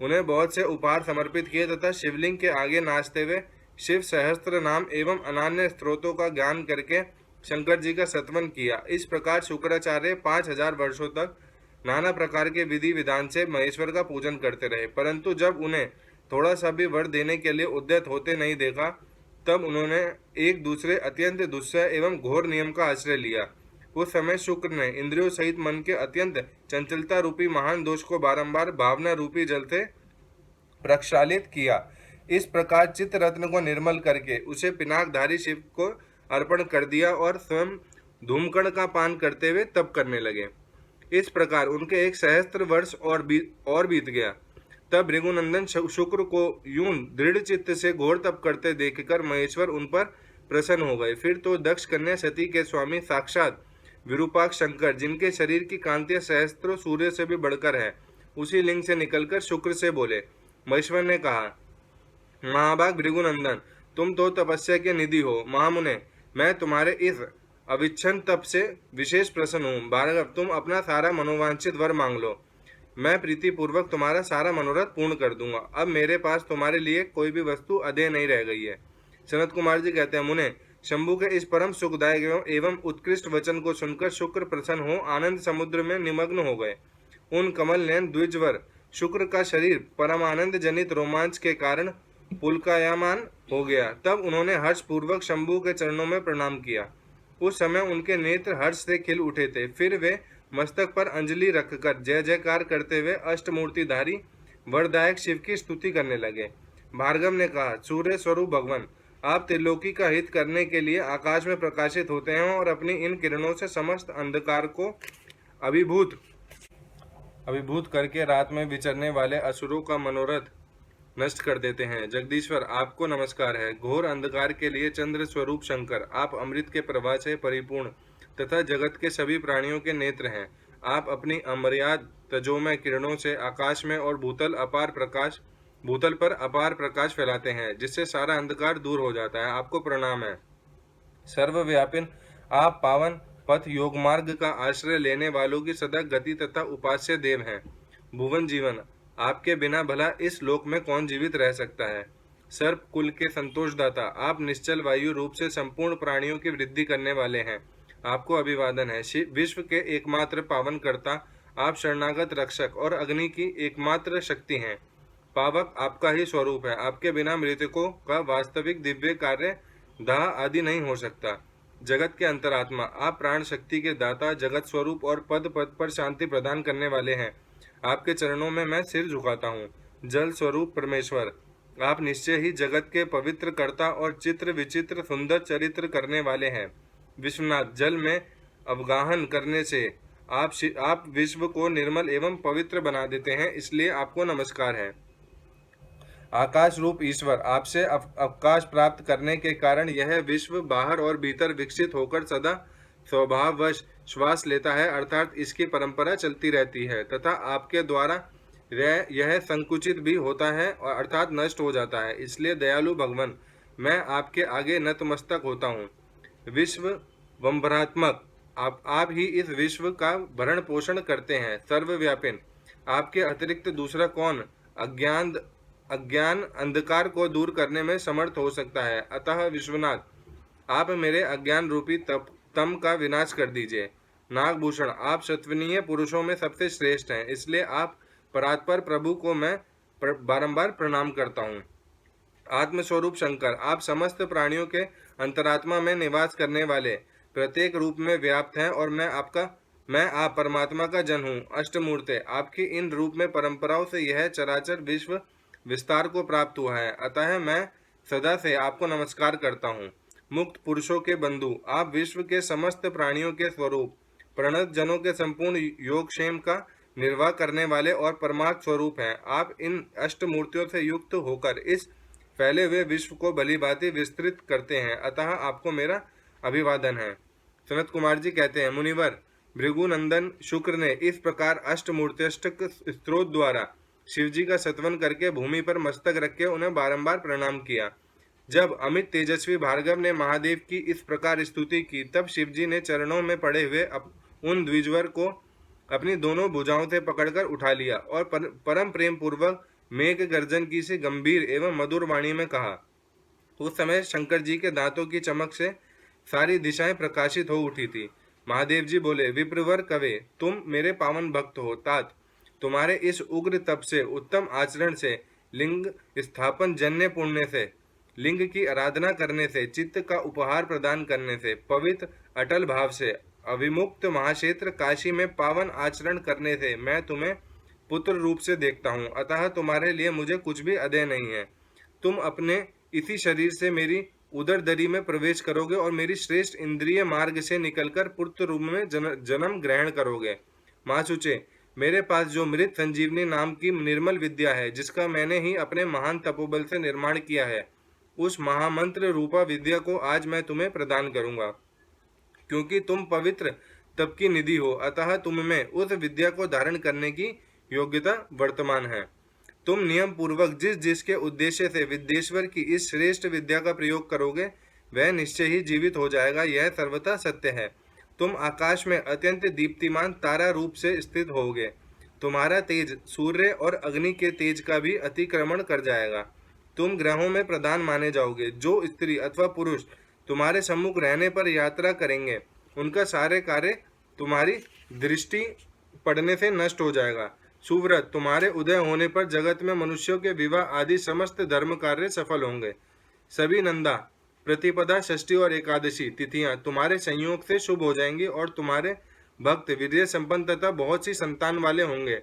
A: उन्हें बहुत से उपहार समर्पित किए तथा शिवलिंग के आगे नाचते हुए शिव सहस्त्र नाम एवं अनन्य स्त्रोतों का ज्ञान करके शंकर जी का सत्वन किया। इस प्रकार शुक्राचार्य 5,000 वर्षों तक नाना प्रकार के विधि विधान से महेश्वर का पूजन करते रहे, परंतु जब उन्हें थोड़ा सा भी वर देने के लिए उद्यत होते नहीं देखा, तब उन्होंने एक दूसरे अत्यंत दुस्सह एवं घोर नियम का आश्रय लिया। उस समय शुक्र ने इंद्रियों सहित मन के अत्यंत चंचलता रूपी महान दोष को बारंबार भावना रूपी जल से प्रक्षालित किया। इस प्रकार चित्त रत्न को निर्मल करके उसे पिनाकधारी शिव को अर्पण कर दिया और स्वयं धूमकण का पान करते हुए तप करने लगे। इस प्रकार उनके 1 सहस्त्र वर्ष और बीत गया। तब भृगुनंदन शुक्र को यूं दृढ़ चित्त से घोर तप करते देखकर महेश्वर उन पर प्रसन्न हो गए। फिर तो दक्ष कन्या सती के स्वामी साक्षात विरूपाक्ष शंकर, जिनके शरीर की कांतियां सहस्त्रों सूर्य से भी बढ़कर है, उसी लिंग से निकलकर शुक्र से बोले। महेश्वर ने कहा, महाभाग भृगुनंदन, तुम तो तपस्या के निधि हो। महामुने, मैं तुम्हारे इस अविच्छिन्न तप से विशेष प्रसन्न हूँ। भार्गव, तुम अपना सारा मनोवांछित वर मांग लो, मैं प्रीति पूर्वक तुम्हारा सारा मनोरथ पूर्ण कर दूंगा। अब मेरे पास तुम्हारे लिए कोई भी वस्तु अधेय नहीं रह गई है। सनत कुमार जी कहते हैं, मुने, शंभु के इस परम सुखदायक एवं उत्कृष्ट वचन को सुनकर शुक्र प्रसन्न हो आनंद समुद्र में निमग्न हो गए। उन कमल नयन द्विजवर शुक्र का शरीर परमानंद जनित रोमांच के कारण पुलकायमान हो गया। तब उन्होंने हर्ष पूर्वक शंभु के चरणों में प्रणाम किया। उस समय उनके नेत्र हर्ष से खिल उठे थे। फिर वे मस्तक पर अंजलि रखकर जय जयकार करते हुए अष्टमूर्तिधारी वरदायक शिव की स्तुति करने लगे। भार्गव ने कहा, सूर्य स्वरूप भगवान, आप त्रिलोकी का हित करने के लिए आकाश में प्रकाशित होते हैं और अपनी इन किरणों से समस्त अंधकार को अभिभूत करके रात में विचरने वाले असुरों का मनोरथ नष्ट कर देते हैं। जगदीश्वर, आपको नमस्कार है। घोर अंधकार के लिए चंद्र स्वरूप शंकर, आप अमृत के प्रवाह से परिपूर्ण तथा जगत के सभी प्राणियों के नेत्र हैं। आप अपनी अमर्याद तेजोमय किरणों से आकाश में और भूतल पर अपार प्रकाश फैलाते हैं, जिससे सारा अंधकार दूर हो जाता है। आपको प्रणाम है। सर्वव्यापिन, आप पावन पथ योग मार्ग का आश्रय लेने वालों की सदा गति तथा उपास्य देव हैं। भुवन जीवन, आपके बिना भला इस लोक में कौन जीवित रह सकता है। सर्प कुल के संतोषदाता, आप निश्चल वायु रूप से संपूर्ण प्राणियों की वृद्धि करने वाले हैं। आपको अभिवादन है। विश्व के एकमात्र पावन कर्ता, आप शरणागत रक्षक और अग्नि की एकमात्र शक्ति हैं। पावक आपका ही स्वरूप है। आपके बिना मृतकों का वास्तविक दिव्य कार्य दाह आदि नहीं हो सकता। जगत के अंतरात्मा, आप प्राण शक्ति के दाता, जगत स्वरूप और पद पद पर शांति प्रदान करने वाले हैं। आपके चरणों में मैं सिर झुकाता हूँ। जल स्वरूप परमेश्वर, आप निश्चय ही जगत के पवित्र कर्ता और चित्र विचित्र सुंदर चरित्र करने वाले हैं। विश्वनाथ, जल में अवगाहन करने से आप विश्व को निर्मल एवं पवित्र बना देते हैं, इसलिए आपको नमस्कार है। आकाश रूप ईश्वर, आपसे अवकाश प्राप्त करने के कारण यह विश्व बाहर और भीतर विकसित होकर सदा स्वभाववश श्वास लेता है, अर्थात इसकी परंपरा चलती रहती है, तथा आपके द्वारा यह संकुचित भी होता है और अर्थात नष्ट हो जाता है। इसलिए दयालु भगवान, मैं आपके आगे नतमस्तक होता हूँ। विश्व वंबरात्मक, आप ही इस विश्व का भरण पोषण करते हैं। सर्वव्यापिन, आपके अतिरिक्त दूसरा कौन अज्ञान अंधकार को दूर करने में समर्थ हो सकता है। अतः विश्वनाथ, आप मेरे अज्ञान रूपी तम का विनाश कर दीजिए। नागभूषण, आप सत्वनीय पुरुषों में सबसे श्रेष्ठ हैं, इसलिए आप परात्पर प्रभु को मैं बारंबार प्रणाम करता हूँ। आत्मस्वरूप शंकर, आप समस्त प्राणियों के अंतरात्मा में निवास करने वाले प्रत्येक रूप में व्याप्त हैं और मैं आप परमात्मा का जन हूँ। अष्टमूर्ते, आपकी इन रूप में परंपराओं से यह चराचर विश्व विस्तार को प्राप्त हुआ है, अतः मैं सदा से आपको नमस्कार करता हूँ। मुक्त पुरुषों के बंधु, आप विश्व के समस्त प्राणियों के स्वरूप, प्रणत जनों के संपूर्ण योगक्षेम का निर्वाह करने वाले और परमार्थ स्वरूप हैं। आप इन अष्टमूर्तियों से युक्त होकर इस फैले हुए विश्व को भलीभांति विस्तृत करते हैं, अतः आपको मेरा अभिवादन है। सनत कुमार जी कहते हैं, मुनिवर, भृगुनंदन शुक्र ने इस प्रकार अष्टमूर्त्यष्टक स्त्रोत द्वारा शिवजी का सत्वन करके भूमि पर मस्तक रख के उन्हें बारंबार प्रणाम किया। जब अमित तेजस्वी भार्गव ने महादेव की इस प्रकार स्तुति की, तब शिवजी ने चरणों में पड़े हुए उन द्विजवर को अपनी दोनों भुजाओं से पकड़कर उठा लिया और परम प्रेम पूर्वक मेघ गर्जन की सी गंभीर एवं मधुर वाणी में कहा। उस समय शंकर जी के दांतों की चमक से सारी दिशाएं प्रकाशित हो उठी थी। महादेव जी बोले, विप्रवर कवे, तुम मेरे पावन भक्त हो। तात, तुम्हारे इस उग्र तप से, उत्तम आचरण से, लिंग स्थापन जन्य पुण्य से, लिंग की आराधना करने से, चित्त का उपहार प्रदान करने से, पवित्र अटल भाव से, अविमुक्त महाक्षेत्र काशी में पावन आचरण करने से मैं तुम्हें पुत्र रूप से देखता हूँ, अतः तुम्हारे लिए मुझे कुछ भी अदेय नहीं है। तुम अपने इसी शरीर से मेरी उदर दरी में प्रवेश करोगे और मेरी श्रेष्ठ इंद्रिय मार्ग से निकलकर पुत्र रूप में जन्म ग्रहण करोगे। माचुचे, मेरे पास जो मृत संजीवनी नाम की निर्मल विद्या है, जिसका मैंने ही अपने महान तपोबल से निर्माण किया है, उस महामंत्र रूपा विद्या को आज मैं तुम्हें प्रदान करूंगा। क्योंकि तुम पवित्र तप की निधि हो, अतः तुम में उस विद्या को धारण करने की योग्यता वर्तमान है। तुम नियम पूर्वक जिस जिसके उद्देश्य से विद्येश्वर की इस श्रेष्ठ विद्या का प्रयोग करोगे, वह निश्चय ही जीवित हो जाएगा, यह सर्वथा सत्य है। तुम आकाश में अत्यंत दीप्तिमान तारा रूप से स्थित होगे। तुम्हारा तेज सूर्य और अग्नि के तेज का भी अतिक्रमण कर जाएगा। तुम ग्रहों में प्रधान माने जाओगे। जो स्त्री अथवा पुरुष तुम्हारे सम्मुख रहने पर यात्रा करेंगे, उनका सारे कार्य तुम्हारी दृष्टि पड़ने से नष्ट हो जाएगा। सुव्रत, तुम्हारे उदय होने पर जगत में मनुष्यों के विवाह आदि समस्त धर्म कार्य सफल होंगे। सभी नंदा, प्रतिपदा, षष्ठी और एकादशी तिथियां तुम्हारे संयोग से शुभ हो जाएंगी और तुम्हारे भक्त विजय संपन्न तथा बहुत सी संतान वाले होंगे।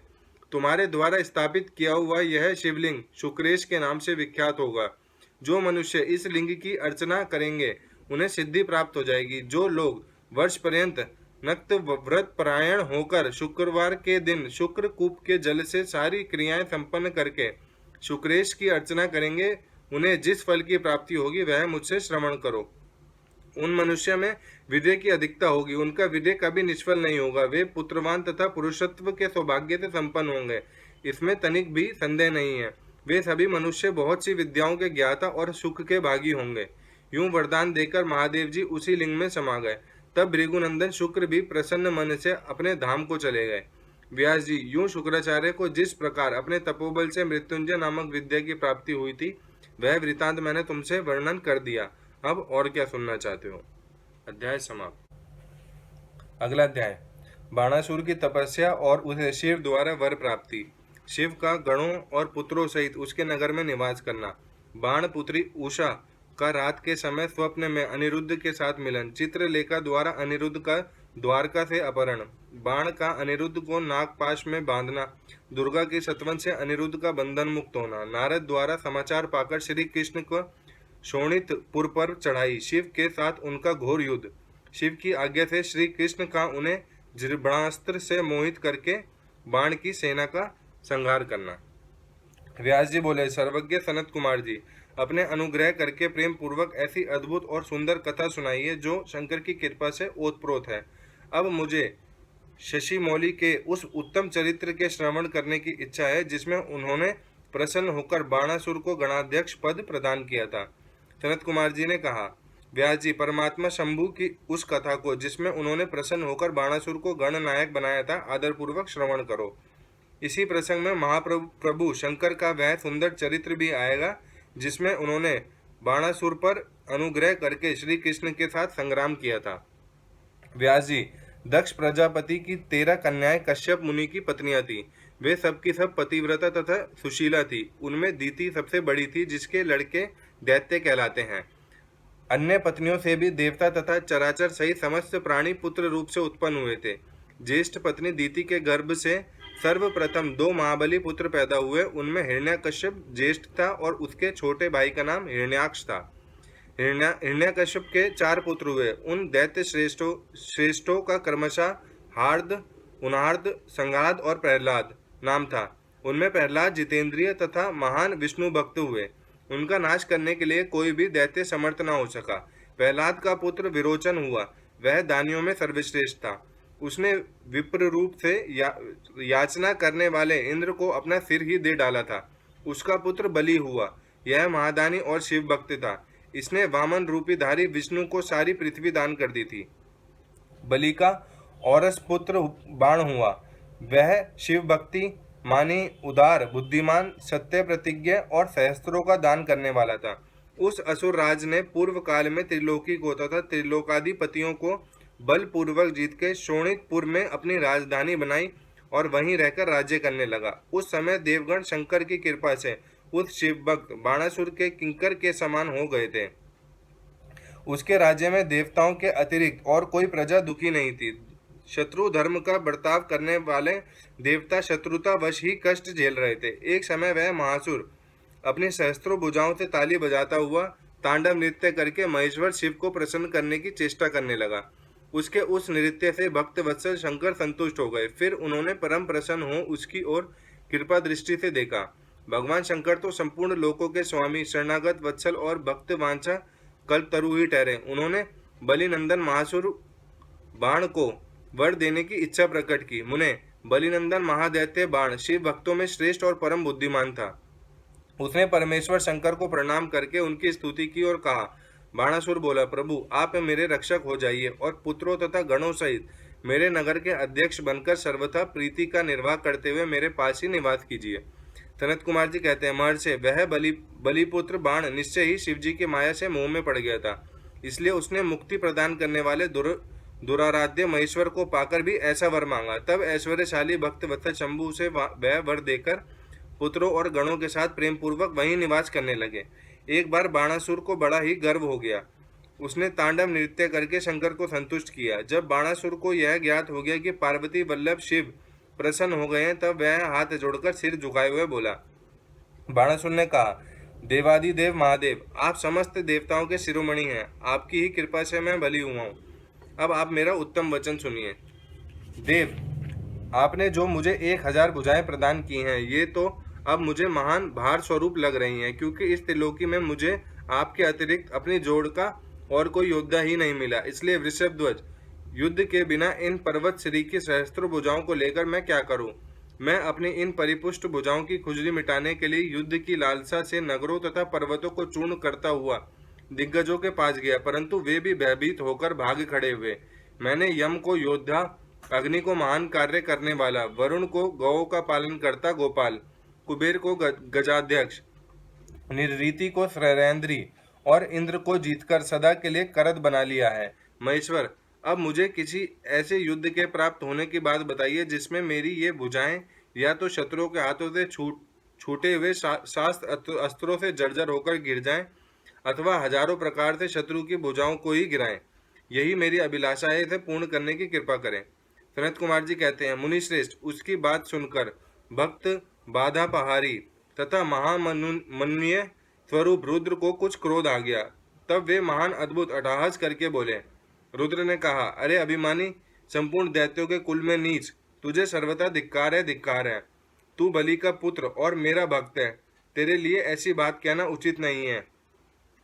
A: तुम्हारे द्वारा स्थापित किया हुआ यह शिवलिंग शुक्रेश के नाम से विख्यात होगा। जो मनुष्य इस लिंग की अर्चना करेंगे, उन्हें सिद्धि प्राप्त हो जाएगी। जो लोग वर्ष पर्यंत नक्त व्रत परायण होकर शुक्रवार के दिन शुक्र कूप के जल से सारी क्रियाएं संपन्न करके शुक्रेश की अर्चना करेंगे, उन्हें जिस फल की प्राप्ति होगी वह मुझसे श्रवण करो। उन मनुष्य में विद्या की अधिकता होगी, उनका विद्या कभी निष्फल नहीं होगा। वे पुत्रवान तथा पुरुषत्व के सौभाग्य से संपन्न होंगे, इसमें तनिक भी संदेह नहीं है। वे सभी मनुष्य बहुत सी विद्याओं के ज्ञाता और सुख के भागी होंगे। यूं वरदान देकर महादेव जी उसी लिंग में समा गए। तब भृगुनंदन शुक्र भी प्रसन्न मन से अपने धाम को चले गए। व्यास जी, यूं शुक्राचार्य को जिस प्रकार अपने तपोबल से मृत्युंजय नामक विद्या की प्राप्ति हुई थी, वह वृतांत मैंने तुमसे वर्णन कर दिया। अब और क्या सुनना चाहते हो? अध्याय समाप्त। अगला अध्याय, बाणासुर की तपस्या और उसे शिव द्वारा वर प्राप्ति। शिव का गणों और पुत्रों सहित उसके नगर में निवास करना। बाण पुत्री उषा का रात के समय स्वप्न में अनिरुद्ध के साथ मिलन, चित्रलेखा द्वारा अनिरुद्ध का द्वारका से अपहरण, बाण का अनिरुद्ध को नागपाश में बांधना, दुर्गा की शतवन से अनिरुद्ध का बंधन मुक्त होना, नारद द्वारा समाचार पाकर श्री कृष्ण को शोणितपुर पर चढ़ाई, शिव के साथ उनका घोर युद्ध, शिव की आज्ञा से श्री कृष्ण का उन्हें जृंभास्त्र से मोहित करके बाण की सेना का संहार करना। व्यास जी बोले, सर्वज्ञ सनत कुमार जी, अपने अनुग्रह करके प्रेम पूर्वक ऐसी अद्भुत और सुंदर कथा सुनाइए जो शंकर की कृपा से ओतप्रोत है। अब मुझे शशि मौली के उस उत्तम चरित्र के श्रवण करने की इच्छा है जिसमें उन्होंने प्रसन्न होकर बाणासुर को गणाध्यक्ष पद प्रदान किया था। सनत कुमार जी ने कहा, व्यास जी, परमात्मा शंभु की उस कथा को जिसमें उन्होंने प्रसन्न होकर बाणासुर को गणनायक बनाया था आदरपूर्वक श्रवण करो। इसी प्रसंग में महाप्रभु शंकर का वह सुंदर चरित्र भी आएगा जिसमें उन्होंने बाणासुर पर अनुग्रह करके श्री कृष्ण के साथ संग्राम किया था। व्यास जी, दक्ष प्रजापति की 13 कन्याएं कश्यप मुनि की पत्नियां थी। वे सबकी सब पतिव्रता तथा सुशीला थी। उनमें दीति सबसे बड़ी थी, जिसके लड़के दैत्य कहलाते हैं। अन्य पत्नियों से भी देवता तथा चराचर सहित समस्त प्राणी पुत्र रूप से उत्पन्न हुए थे। ज्येष्ठ पत्नी दीति के गर्भ से सर्वप्रथम 2 महाबली पुत्र पैदा हुए। उनमें हिरण्यकश्यप ज्येष्ठ था और उसके छोटे भाई का नाम हिरण्याक्ष था। हिरण्यकश्यप के 4 पुत्र हुए। उन दैत्य श्रेष्ठों का क्रमशः हार्द, उन्हार्द, संघाद और प्रहलाद नाम था। उनमें प्रहलाद जितेंद्रिय तथा महान विष्णु भक्त हुए। उनका नाश करने के लिए कोई भी दैत्य समर्थ न हो सका। प्रहलाद का पुत्र विरोचन हुआ। वह दानियों में सर्वश्रेष्ठ था। उसने विप्र रूप से याचना करने वाले इंद्र को अपना सिर ही दे डाला था। उसका पुत्र बलि हुआ। यह महादानी और शिव भक्त था। इसने वामन रूपी धारी विष्णु को सारी पृथ्वी दान कर दी थी। बलि का औरस पुत्र बाण हुआ। वह शिव भक्ति, मानी, उदार, बुद्धिमान, सत्य प्रतिज्ञ और सहस्त्रों का दान करने वाला था। उस असुर राज ने पूर्व काल में त्रिलोकी को तथा त्रिलोकाधिपतियों को बलपूर्वक जीत के शोणितपुर में अपनी राजधानी बनाई और वहीं रहकर राज्य करने लगा। उस समय देवगण शंकर की कृपा से उस शिव भक्त बाणासुर के किंकर के समान हो गए थे। उसके राज्य में देवताओं के अतिरिक्त और कोई प्रजा दुखी नहीं थी। शत्रु धर्म का बर्ताव करने वाले देवता शत्रुता वश ही कष्ट झेल रहे थे। एक समय वह महासुर अपनी सहस्त्रों भुजाओं से ताली बजाता हुआ तांडव नृत्य करके महेश्वर शिव को प्रसन्न करने की चेष्टा करने लगा। उसके उस नृत्य से भक्त वत्सल शंकर संतुष्ट हो गए। फिर उन्होंने परम प्रसन्न हो उसकी ओर कृपा दृष्टि से देखा। भगवान शंकर तो संपूर्ण लोकों के स्वामी, शरणागत वत्सल और भक्त वांछा कल्पतरु ही ठहरे। उन्होंने बलिनंदन महासुर बाण को वर देने की इच्छा प्रकट की। मुने, बलिनंदन महादैत्य बाण शिव भक्तों में श्रेष्ठ और परम बुद्धिमान था। उसने परमेश्वर शंकर को प्रणाम करके उनकी स्तुति की और कहा। बाणासुर बोला, प्रभु आप मेरे रक्षक हो जाइए और पुत्रों तथा गणों सहित मेरे नगर के अध्यक्ष बनकर सर्वथा प्रीति का निर्वाह करते हुए मेरे पास ही निवास कीजिए। सनत कुमार जी कहते हैं, महर्षि, वह बलिपुत्र बाण निश्चय ही शिवजी की माया से मोह में पड़ गया था। इसलिए उसने मुक्ति प्रदान करने वाले दुराराध्य महेश्वर को पाकर भी ऐसा वर मांगा। तब ऐश्वर्यशाली भक्त वत्सल शंभु से वह वर देकर पुत्रों और गणों के साथ प्रेम पूर्वक वहीं निवास करने लगे। एक बार बाणासुर को बड़ा ही गर्व हो गया। उसने तांडव नृत्य करके शंकर को संतुष्ट किया। जब बाणासुर को यह ज्ञात हो गया कि पार्वती वल्लभ शिव प्रसन्न हो गए हैं, तब वह हाथ जोड़कर सिर झुकाए हुए बोला। बाणासुर ने कहा, देवादिदेव महादेव, आप समस्त देवताओं के शिरोमणि हैं। आपकी ही कृपा से मैं बलि हुआ हूँ। अब आप मेरा उत्तम वचन सुनिए। देव, आपने जो मुझे 1000 भुजाएं प्रदान की हैं, ये तो अब मुझे महान भार स्वरूप लग रही हैं, क्योंकि इस त्रिलोकी में मुझे आपके अतिरिक्त अपनी जोड़ का और कोई योद्धा ही नहीं मिला। इसलिए वृषभध्वज, युद्ध के बिना इन पर्वत श्री की सहस्त्रों भुजाओं को लेकर मैं क्या करूं? मैं अपनी इन परिपुष्ट भुजाओं की खुजली मिटाने के लिए युद्ध की लालसा से नगरों तथा पर्वतों को चूर्ण करता हुआ दिग्गजों के पास गया, परंतु वे भी भयभीत होकर भाग खड़े हुए। मैंने यम को योद्धा, अग्नि को महान कार्य करने वाला, वरुण को गौओं का पालन करता गोपाल, कुबेर को गजाध्यक्ष, निर्रीति को श्रेयेंद्री और इंद्र को जीतकर सदा के लिए करद बना लिया है। महेश्वर, अब मुझे किसी ऐसे युद्ध के प्राप्त होने की बात बताइए जिसमें मेरी ये भुजाएं या तो शत्रुओं के हाथों से छूटे हुए शास्त्र अस्त्रों से जर्जर होकर गिर जाएं, अथवा हजारों प्रकार से शत्रु की भुजाओं को ही गिराएं। यही मेरी अभिलाषा है, इसे पूर्ण करने की कृपा करें। सनत कुमार जी कहते हैं, मुनि श्रेष्ठ, उसकी बात सुनकर भक्त बाधा पहारी तथा महामनुन्य स्वरूप रुद्र को कुछ क्रोध आ गया। तब वे महान अद्भुत अट्टहास करके बोले। रुद्र ने कहा, अरे अभिमानी, संपूर्ण दैत्यों के कुल में नीच, तुझे सर्वथा धिक्कार है, धिक्कार है। तू बलि का पुत्र और मेरा भक्त है, तेरे लिए ऐसी बात कहना उचित नहीं है।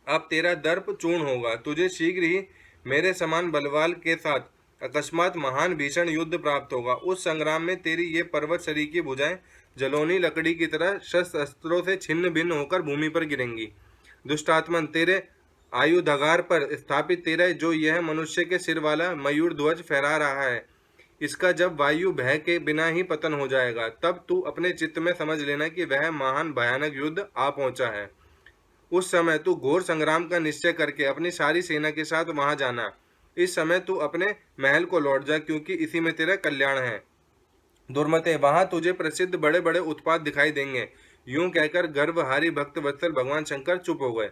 A: अब तेरा दर्प चूर्ण होगा। तुझे शीघ्र ही मेरे समान बलवाल के साथ अकस्मात महान भीषण युद्ध प्राप्त होगा। उस संग्राम में तेरी ये पर्वत सरीखी भुजाएं जलौनी लकड़ी की तरह शस्त्र अस्त्रों से छिन्न भिन्न होकर भूमि पर गिरेंगी। दुष्टात्मन, तेरे आयुधगार पर स्थापित तेरा जो यह मनुष्य के सिर वाला मयूर ध्वज फहरा रहा है, इसका जब वायु भय के बिना ही पतन हो जाएगा, तब तू अपने चित्त में समझ लेना कि वह महान भयानक युद्ध आ पहुंचा है। उस समय तू घोर संग्राम का निश्चय करके अपनी सारी सेना के साथ वहां जाना। इस समय तू अपने महल को लौट जा, क्योंकि इसी में तेरा कल्याण है। दुर्मते, वहां तुझे प्रसिद्ध बड़े बड़े उत्पात दिखाई देंगे। यूं कहकर गर्भहारी भक्त वत्सल भगवान शंकर चुप हो गए।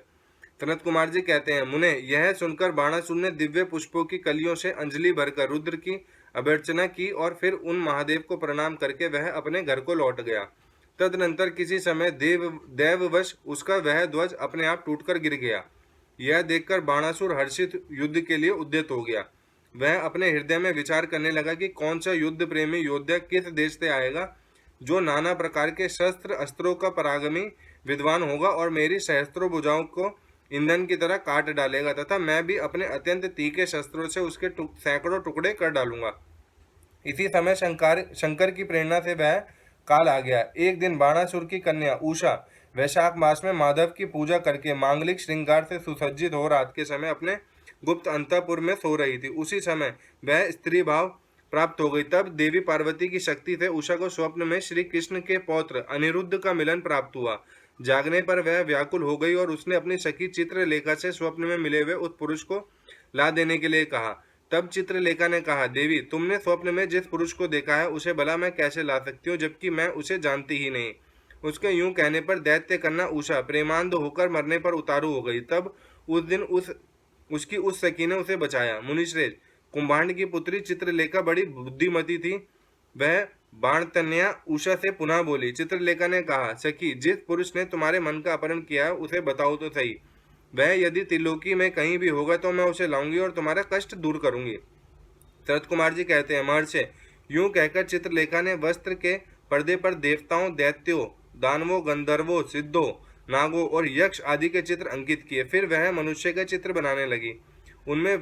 A: सनत कुमार जी कहते हैं, मुने, यह सुनकर बाणासुर ने दिव्य पुष्पों की कलियों से अंजलि भरकर रुद्र की अभ्यर्चना की और फिर उन महादेव को प्रणाम करके वह अपने घर को लौट गया। तदनंतर किसी समय दैववश उसका वह ध्वज अपने आप टूटकर गिर गया। यह देखकर बाणासुर हर्षित युद्ध के लिए उद्यत हो गया। वह अपने हृदय में विचार करने लगा कि कौन सा युद्ध प्रेमी योद्धा किस देश से आएगा, जो नाना प्रकार के शस्त्र अस्त्रों का परागमी विद्वान होगा और मेरी सहस्त्रों भुजाओं को ईंधन की तरह काट डालेगा, तथा मैं भी अपने अत्यंत तीखे शस्त्रों से उसके सैकड़ों टुकड़े कर डालूंगा। इसी समय शंकर की प्रेरणा से वह काल आ गया। एक दिन बाणासुर की कन्या उषा वैशाख मास में माधव की पूजा करके मांगलिक श्रृंगार से सुसज्जित हो रात के समय अपने गुप्त अंतःपुर में सो रही थी। उसी समय वह स्त्री भाव प्राप्त हो गई। तब देवी पार्वती की शक्ति से उषा को स्वप्न में श्री कृष्ण के पौत्र अनिरुद्ध का मिलन प्राप्त हुआ। जागने पर वह व्याकुल हो गई और उसने अपनी सखी चित्रलेखा से स्वप्न में मिले हुए उस पुरुष को ला देने के लिए कहा। तब चित्रलेखा ने कहा, देवी, तुमने स्वप्न में जिस पुरुष को देखा है उसे भला मैं कैसे ला सकती हूँ, जबकि मैं उसे जानती ही नहीं। उसके यूं कहने पर दैत्य कन्या उषा प्रेमांध होकर मरने पर उतारू हो गई। तब उस दिन उसकी उस सखी ने उसे बचाया। मुनिश्रेष्ठ, कुंभांड की पुत्री चित्रलेखा बड़ी बुद्धिमती थी। वह बाणतन्या उषा से पुनः बोली। चित्रलेखा ने कहा, सखी, जिस पुरुष ने तुम्हारे मन का अपहरण किया है उसे बताओ तो सही। वह यदि त्रिलोकी में कहीं भी होगा तो मैं उसे लाऊंगी और तुम्हारा कष्ट दूर करूंगी। शरद कुमार जी कहते हैं, महर्षि, यूं कहकर चित्रलेखा ने वस्त्र के पर्दे पर देवताओं, दैत्यों, दानवों, गंधर्वों, सिद्धों, नागों और यक्ष आदि के चित्र अंकित किए। फिर वह मनुष्य के चित्र बनाने लगी। उनमें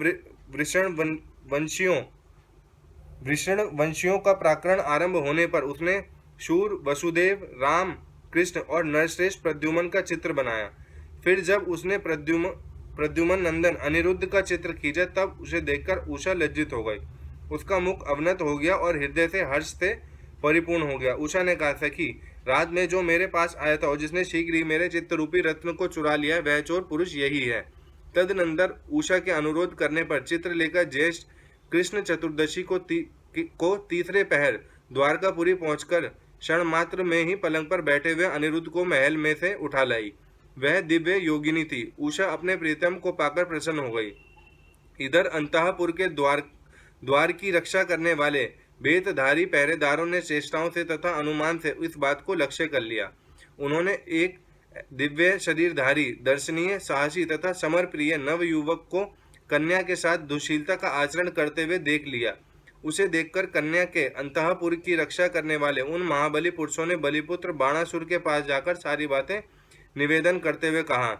A: वृषण वंशियों का प्राकरण आरंभ होने पर उसने शूर, वसुदेव, राम, कृष्ण और नरश्रेष्ठ प्रद्युम्न का चित्र बनाया। फिर जब उसने प्रद्युम्न नंदन अनिरुद्ध का चित्र खींचा, तब उसे देखकर उषा लज्जित हो गई। उसका मुख अवनत हो गया और हृदय से हर्ष से परिपूर्ण हो गया। उषा ने कहा, सखी, रात में जो मेरे पास आया था और जिसने शीघ्र ही मेरे चित्तरूपी रत्न को चुरा लिया, वह चोर पुरुष यही है। तदनंतर उषा के अनुरोध करने पर चित्रलेखा ज्येष्ठ कृष्ण चतुर्दशी को तीसरे पहर द्वारकापुरी पहुंचकर क्षण मात्र में ही पलंग पर बैठे हुए अनिरुद्ध को महल में से उठा लाई। वह दिव्य योगिनी थी। उषा अपने प्रीतम को पाकर प्रसन्न हो गई। इधर अंतःपुर के द्वार की रक्षा करने वाले बेतधारी पहरेदारों ने चेष्टाओं से तथा अनुमान से इस बात को लक्ष्य कर लिया। उन्होंने एक दिव्य शरीरधारी, दर्शनीय, साहसी तथा समर प्रिय नव युवक को कन्या के साथ दुशीलता का आचरण करते हुए देख लिया। उसे देखकर कन्या के अंतःपुर की रक्षा करने वाले उन महाबली पुरुषों ने बलिपुत्र बाणासुर के पास जाकर सारी बातें निवेदन करते हुए कहा।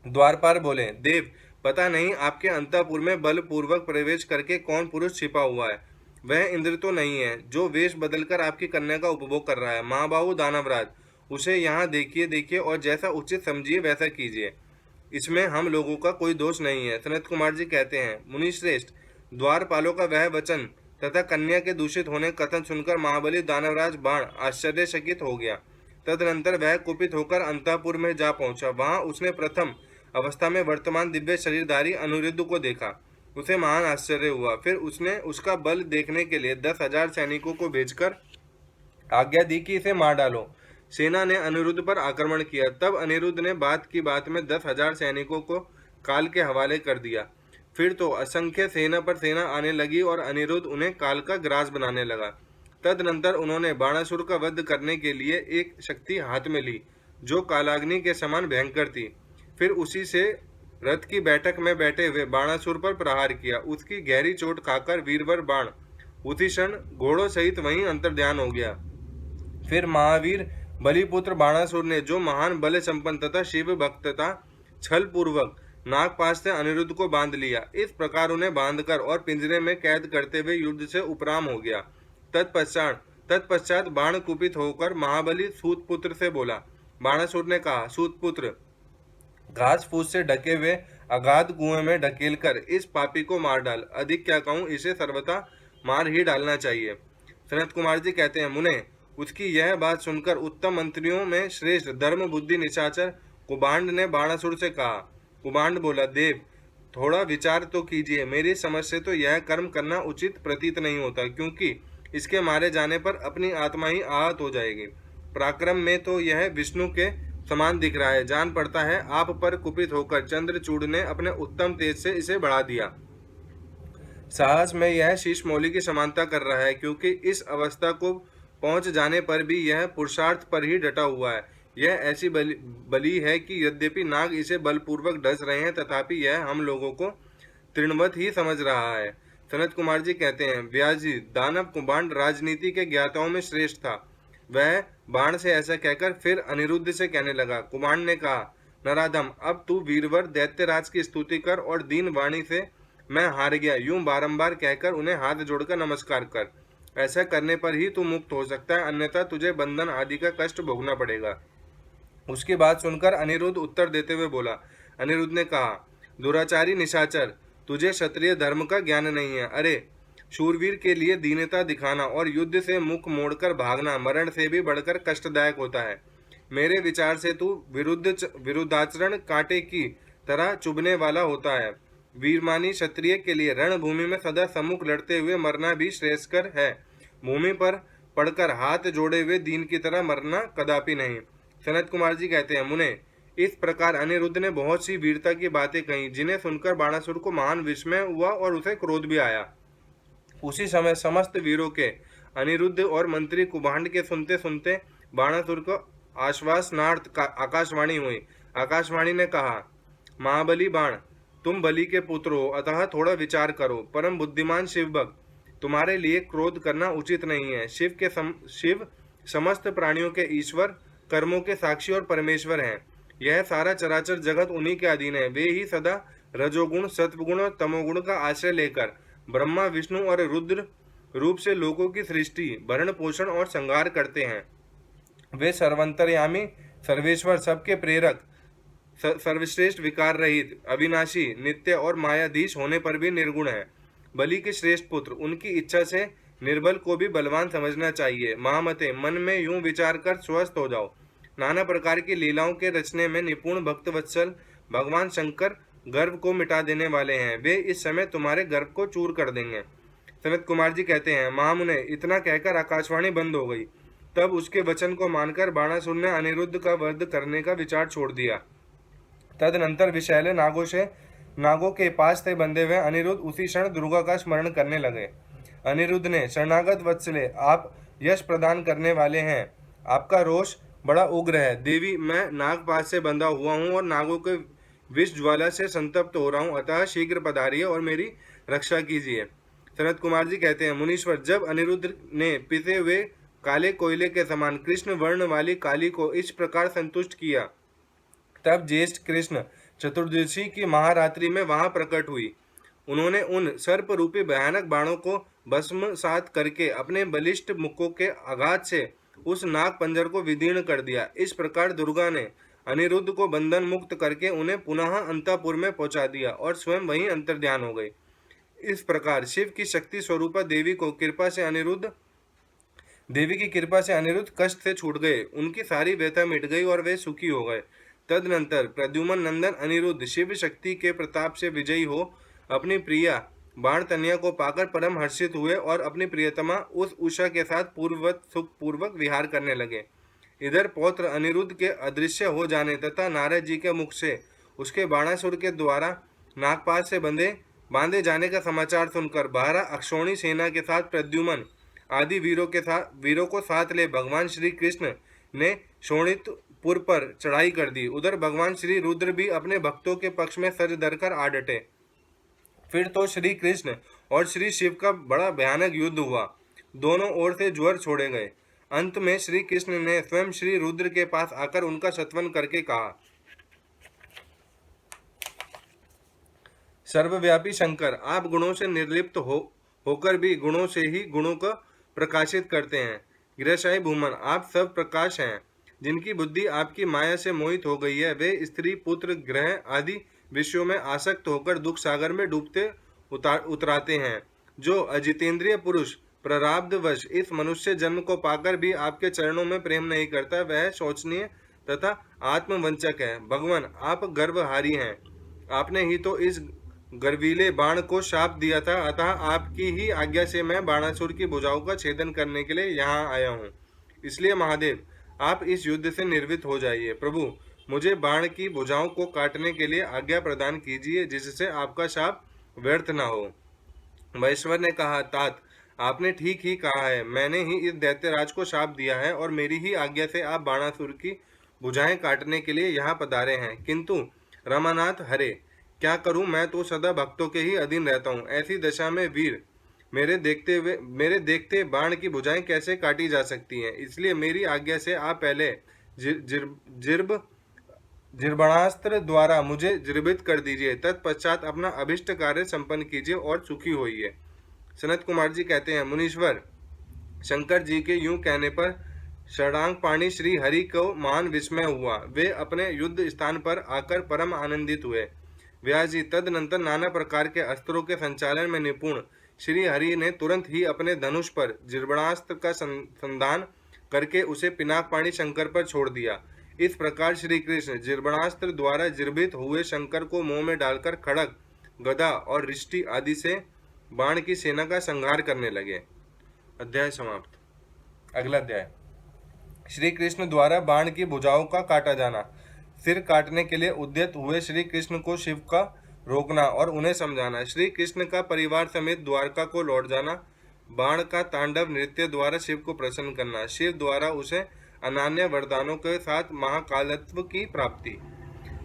A: द्वारपाल बोले, देव, पता नहीं आपके अंतःपुर में बलपूर्वक प्रवेश करके कौन पुरुष छिपा हुआ है। वह इंद्र तो नहीं है जो वेश बदलकर आपकी कन्या का उपभोग कर रहा है। महाबाहु दानवराज, उसे यहाँ देखिए और जैसा उचित समझिए वैसा कीजिए। इसमें हम लोगों का कोई दोष नहीं है। सनत कुमार जी कहते हैं, मुनिश्रेष्ठ, द्वारपालों का वह वचन तथा कन्या के दूषित होने कथन सुनकर महाबली दानवराज बाण आश्चर्यचकित हो गया। तदनंतर वह कुपित होकर अंतःपुर में जा पहुंचा। वहां उसने प्रथम अवस्था में वर्तमान दिव्य शरीरधारी अनिरुद्ध को देखा। उसे महान आश्चर्य हुआ। फिर उसने उसका बल देखने के लिए 10,000 सैनिकों को भेजकर आज्ञा दी कि इसे मार डालो। सेना ने अनिरुद्ध पर आक्रमण किया। तब अनिरुद्ध ने बात की बात में 10,000 सैनिकों को काल के हवाले कर दिया। फिर तो असंख्य सेना पर सेना आने लगी और अनिरुद्ध उन्हें काल का ग्रास बनाने लगा। तदनंतर उन्होंने बाणासुर का वध करने के लिए एक शक्ति हाथ में ली जो कालाग्नि के समान भयंकर थी। फिर उसी से रथ की बैठक में बैठे हुए बाणासुर पर प्रहार किया। उसकी गहरी चोट खाकर वीरवर बाण उसी क्षण घोड़ों सहित वहीं अंतर्ध्यान हो गया। फिर महावीर बलिपुत्र बाणासुर ने, जो महान बल संपन्न तथा शिव भक्त था, छल पूर्वक नागपाश से अनिरुद्ध को बांध लिया। इस प्रकार उन्हें बांधकर और पिंजरे में कैद करते हुए युद्ध से उपराम हो गया। तत्पश्चात बाण कुपित होकर महाबली सूतपुत्र से बोला। बाणासुर ने कहा, सूतपुत्र, घास फूस से ढके हुए अगाध कुएं में ढकेलकर इस पापी को मार डाल। अधिक क्या कहूं, इसे सर्वथा मार ही डालना चाहिए। सनत कुमार जी कहते हैं, मुने, उसकी यह बात सुनकर उत्तम मंत्रियों में श्रेष्ठ धर्म बुद्धि निशाचर कुबांड ने बाणासुर से कहा। कुबांड बोला, देव, थोड़ा विचार तो कीजिए। मेरी समझ से तो यह कर्म करना उचित प्रतीत नहीं होता, क्योंकि इसके मारे जाने पर अपनी आत्मा ही आहत हो जाएगी। पराक्रम में तो यह विष्णु के समान दिख रहा है। जान पड़ता है आप पर कुपित होकर चंद्रचूड़ ने अपने उत्तम तेज से इसे बढ़ा दिया। साहस में यह शीश मौली की समानता कर रहा है, क्योंकि इस अवस्था को पहुंच जाने पर भी यह पुरुषार्थ पर ही डटा हुआ है। यह ऐसी बली है कि यद्यपि नाग इसे बलपूर्वक डस रहे हैं, तथापि यह हम लोगों को तृणवत ही समझ रहा है। सनत कुमार जी कहते हैं, व्यास जी, दानव कुबांड राजनीति के ज्ञाताओं में श्रेष्ठ था। वह बाण से ऐसा कहकर फिर अनिरुद्ध से कहने लगा। कुबांड ने कहा, नराधम, अब तू वीरवर दैत्यराज की स्तुति कर और दीन वाणी से मैं हार गया यूं बारंबार कहकर उन्हें हाथ जोड़कर नमस्कार कर। ऐसा करने पर ही तू मुक्त हो सकता है, अन्यथा तुझे बंधन आदि का कष्ट भोगना पड़ेगा। उसकी बात सुनकर अनिरुद्ध उत्तर देते हुए बोला। अनिरुद्ध ने कहा, दुराचारी निशाचर, तुझे क्षत्रिय धर्म का ज्ञान नहीं है। अरे, शूरवीर के लिए दीनता दिखाना और युद्ध से मुख मोड़कर भागना मरण से भी बढ़कर कष्टदायक होता है। मेरे विचार से तू विरुद्धाचरण कांटे की तरह चुभने वाला होता है। वीरमानी क्षत्रिय के लिए रणभूमि में सदा सम्मुख लड़ते हुए मरना भी श्रेयस्कर है। भूमि पर पड़कर हाथ जोड़े हुए दीन की तरह मरना कदापि नहीं। सनत कुमार जी कहते हैं, मुने, इस प्रकार अनिरुद्ध ने बहुत सी वीरता की बातें कही, जिन्हें सुनकर बाणासुर को महान विस्मय हुआ और उसे क्रोध भी आया। उसी समय समस्त वीरों के, अनिरुद्ध और मंत्री कुबांड के सुनते सुनते बाणासुर को आश्वासनार्थ आकाशवाणी हुई। आकाशवाणी ने कहा, महाबली बाण, तुम बलि के पुत्र हो, अतः थोड़ा विचार करो। परम बुद्धिमान शिव भक्त, तुम्हारे लिए क्रोध करना उचित नहीं है। शिव समस्त प्राणियों के ईश्वर, कर्मों के साक्षी और परमेश्वर हैं। यह सारा चराचर जगत उन्हीं के अधीन है। वे ही सदा रजोगुण, सत्वगुण और तमोगुण का आश्रय लेकर ब्रह्मा, विष्णु और रुद्र रूप से लोगों की सृष्टि, भरण पोषण और संहार करते हैं। वे सर्वंतर्यामी, सर्वेश्वर, सबके प्रेरक, सर्वश्रेष्ठ, विकार रहित, अविनाशी, नित्य और मायाधीश होने पर भी निर्गुण है। बलि के श्रेष्ठ पुत्र, उनकी इच्छा से निर्बल को भी बलवान समझना चाहिए। महामते, मन में यूं विचार कर स्वस्थ हो जाओ। नाना प्रकार की लीलाओं के रचने में निपुण भक्तवत्सल भगवान शंकर गर्व को मिटा देने वाले हैं। वे इस समय तुम्हारे गर्व को चूर कर देंगे। सनत कुमार जी कहते हैं, महामुने, इतना कहकर आकाशवाणी बंद हो गई। तब उसके वचन को मानकर बाणासुर ने अनिरुद्ध का वध करने का विचार छोड़ दिया। तदनंतर विषैले नागों के पास से बंधे हुए अनिरुद्ध उसी क्षण दुर्गा का स्मरण करने लगे। अनिरुद्ध ने, शरणागत वत्सले, आप यश प्रदान करने वाले हैं। आपका रोष बड़ा उग्र है। देवी, मैं नागपाश से बंधा हुआ हूँ और नागों के विष ज्वाला से संतप्त हो रहा हूँ, अतः शीघ्र पधारिए और मेरी रक्षा कीजिए। सनत कुमार जी कहते हैं, मुनीश्वर, जब अनिरुद्ध ने पिसे हुए काले कोयले के समान कृष्ण वर्ण वाली काली को इस प्रकार संतुष्ट किया, तब ज्येष्ठ कृष्ण चतुर्दशी की महारात्रि में वहां प्रकट हुई। उन्होंने उन सर्प रूपी भयानक बाणों को भस्मसात करके अपने बलिष्ठ मुक्कों के आघात से उस नाग पंजर को विदीर्ण कर दिया। इस प्रकार दुर्गा ने अनिरुद्ध को बंधन मुक्त करके उन्हें पुनः अंतःपुर में पहुंचा दिया और स्वयं वहीं अंतर्ध्यान हो गई। इस प्रकार शिव की शक्ति स्वरूपा देवी की कृपा से अनिरुद्ध कष्ट से छूट गए। उनकी सारी व्यथा मिट गई और वे सुखी हो गए। तदनंतर प्रद्युम्न नंदन अनिरुद्ध शिव शक्ति के प्रताप से विजयी हो अपनी प्रिया बाणतन्या को पाकर परम हर्षित हुए और अपनी प्रियतमा उस उषा के साथ पूर्ववत सुख पूर्वक विहार करने लगे। इधर पौत्र अनिरुद्ध के अदृश्य हो जाने तथा नारद जी के मुख से उसके बाणासुर के द्वारा नागपाश से बांधे जाने का समाचार सुनकर 12 अक्षौणी सेना के साथ प्रद्युम्न आदि वीरों को साथ ले भगवान श्री कृष्ण ने शोणितपुर पर चढ़ाई कर दी। उधर भगवान श्री रुद्र भी अपने भक्तों के पक्ष में सर धरकर आ डटे। फिर तो श्री कृष्ण और श्री शिव का बड़ा भयानक युद्ध हुआ। दोनों ओर से ज्वर छोड़े गए। अंत में श्री कृष्ण ने स्वयं श्री रुद्र के पास आकर उनका सत्वन करके कहा, सर्वव्यापी शंकर, आप गुणों से निर्लिप्त होकर भी गुणों से ही गुणों को प्रकाशित करते हैं। गृहशाही भूमन, आप सब प्रकाश हैं। जिनकी बुद्धि आपकी माया से मोहित हो गई है, वे स्त्री, पुत्र, ग्रह आदि विषयों में आसक्त होकर दुख सागर में डूबते उतराते हैं। जो अजितेंद्रिय पुरुष प्रारब्धवश इस मनुष्य जन्म को पाकर भी आपके चरणों में प्रेम नहीं करता, वह शोचनीय तथा आत्मवंचक है। भगवान, आप गर्भहारी हैं। आपने ही तो इस गर्वीले बाण को शाप दिया था, अतः आपकी ही आज्ञा से मैं बाणासुर की भुजाओं का छेदन करने के लिए यहाँ आया हूँ। इसलिए महादेव, आप इस युद्ध से निर्वित हो जाइए। प्रभु, मुझे बाण की भुजाओं को काटने के लिए आज्ञा प्रदान कीजिए, जिससे आपका शाप व्यर्थ न हो। महेश्वर ने कहा, तात, आपने ठीक ही कहा है। मैंने ही इस दैत्यराज को शाप दिया है और मेरी ही आज्ञा से आप बाणासुर की भुजाएं काटने के लिए यहाँ पधारे हैं। किंतु रमानाथ हरे, क्या करूं? मैं तो सदा भक्तों के ही अधीन रहता हूँ। ऐसी दशा में वीर, मेरे देखते बाण की भुजाएं कैसे काटी जा सकती हैं? इसलिए मेरी आज्ञा से आप पहले जिर्बणास्त्र द्वारा मुझे जीर्भित कर दीजिए। तत्पश्चात अपना अभिष्ट कार्य संपन्न कीजिए और सुखी होइए। सनत कुमार जी कहते हैं, मुनीश्वर, शंकर जी के यूं कहने पर षडांग पाणी श्री हरि को महान विस्मय हुआ। वे अपने युद्ध स्थान पर आकर परम आनंदित हुए। व्यास जी, तदनंतर नाना प्रकार के अस्त्रों के संचालन में निपुण श्री हरि ने तुरंत ही अपने धनुष पर जिर्बणास्त्र का संधान करके उसे पिनाकपाणी शंकर पर छोड़ दिया। इस प्रकार श्री कृष्ण जिर्बणास्त्र द्वारा जिर्भित हुए शंकर को मुंह में डालकर खड़ग, गदा और रिष्टि आदि से बाण की सेना का संहार करने लगे। अध्याय समाप्त। अगला अध्याय, श्री कृष्ण द्वारा बाण की भुजाओं का काटा जाना। सिर काटने के लिए उद्यत हुए श्री कृष्ण को शिव का रोकना और उन्हें समझाना। श्री कृष्ण का परिवार समेत द्वारका को लौट जाना। बाण का तांडव नृत्य द्वारा शिव को प्रसन्न करना। शिव द्वारा उसे अनन्य वरदानों के साथ महाकालत्व की प्राप्ति।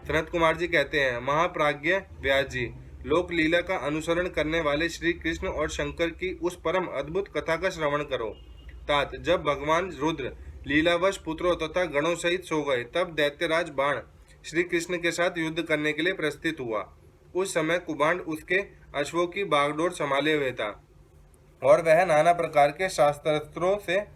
A: सनत कुमार जी कहते हैं, महाप्राज्ञ व्यास जी, लोक लीला का अनुसरण करने वाले श्री कृष्ण और शंकर की उस परम अद्भुत कथा का श्रवण करो। तात, जब भगवान रुद्र लीलावश पुत्रों तथा गणों सहित सो गए, तब दैत्यराज बाण श्री कृष्ण के साथ युद्ध करने के लिए प्रस्थित हुआ। उस समय कुबांड उसके अश्वों की बागडोर संभाले हुए था और वह नाना प्रकार के शास्त्रास्त्रों से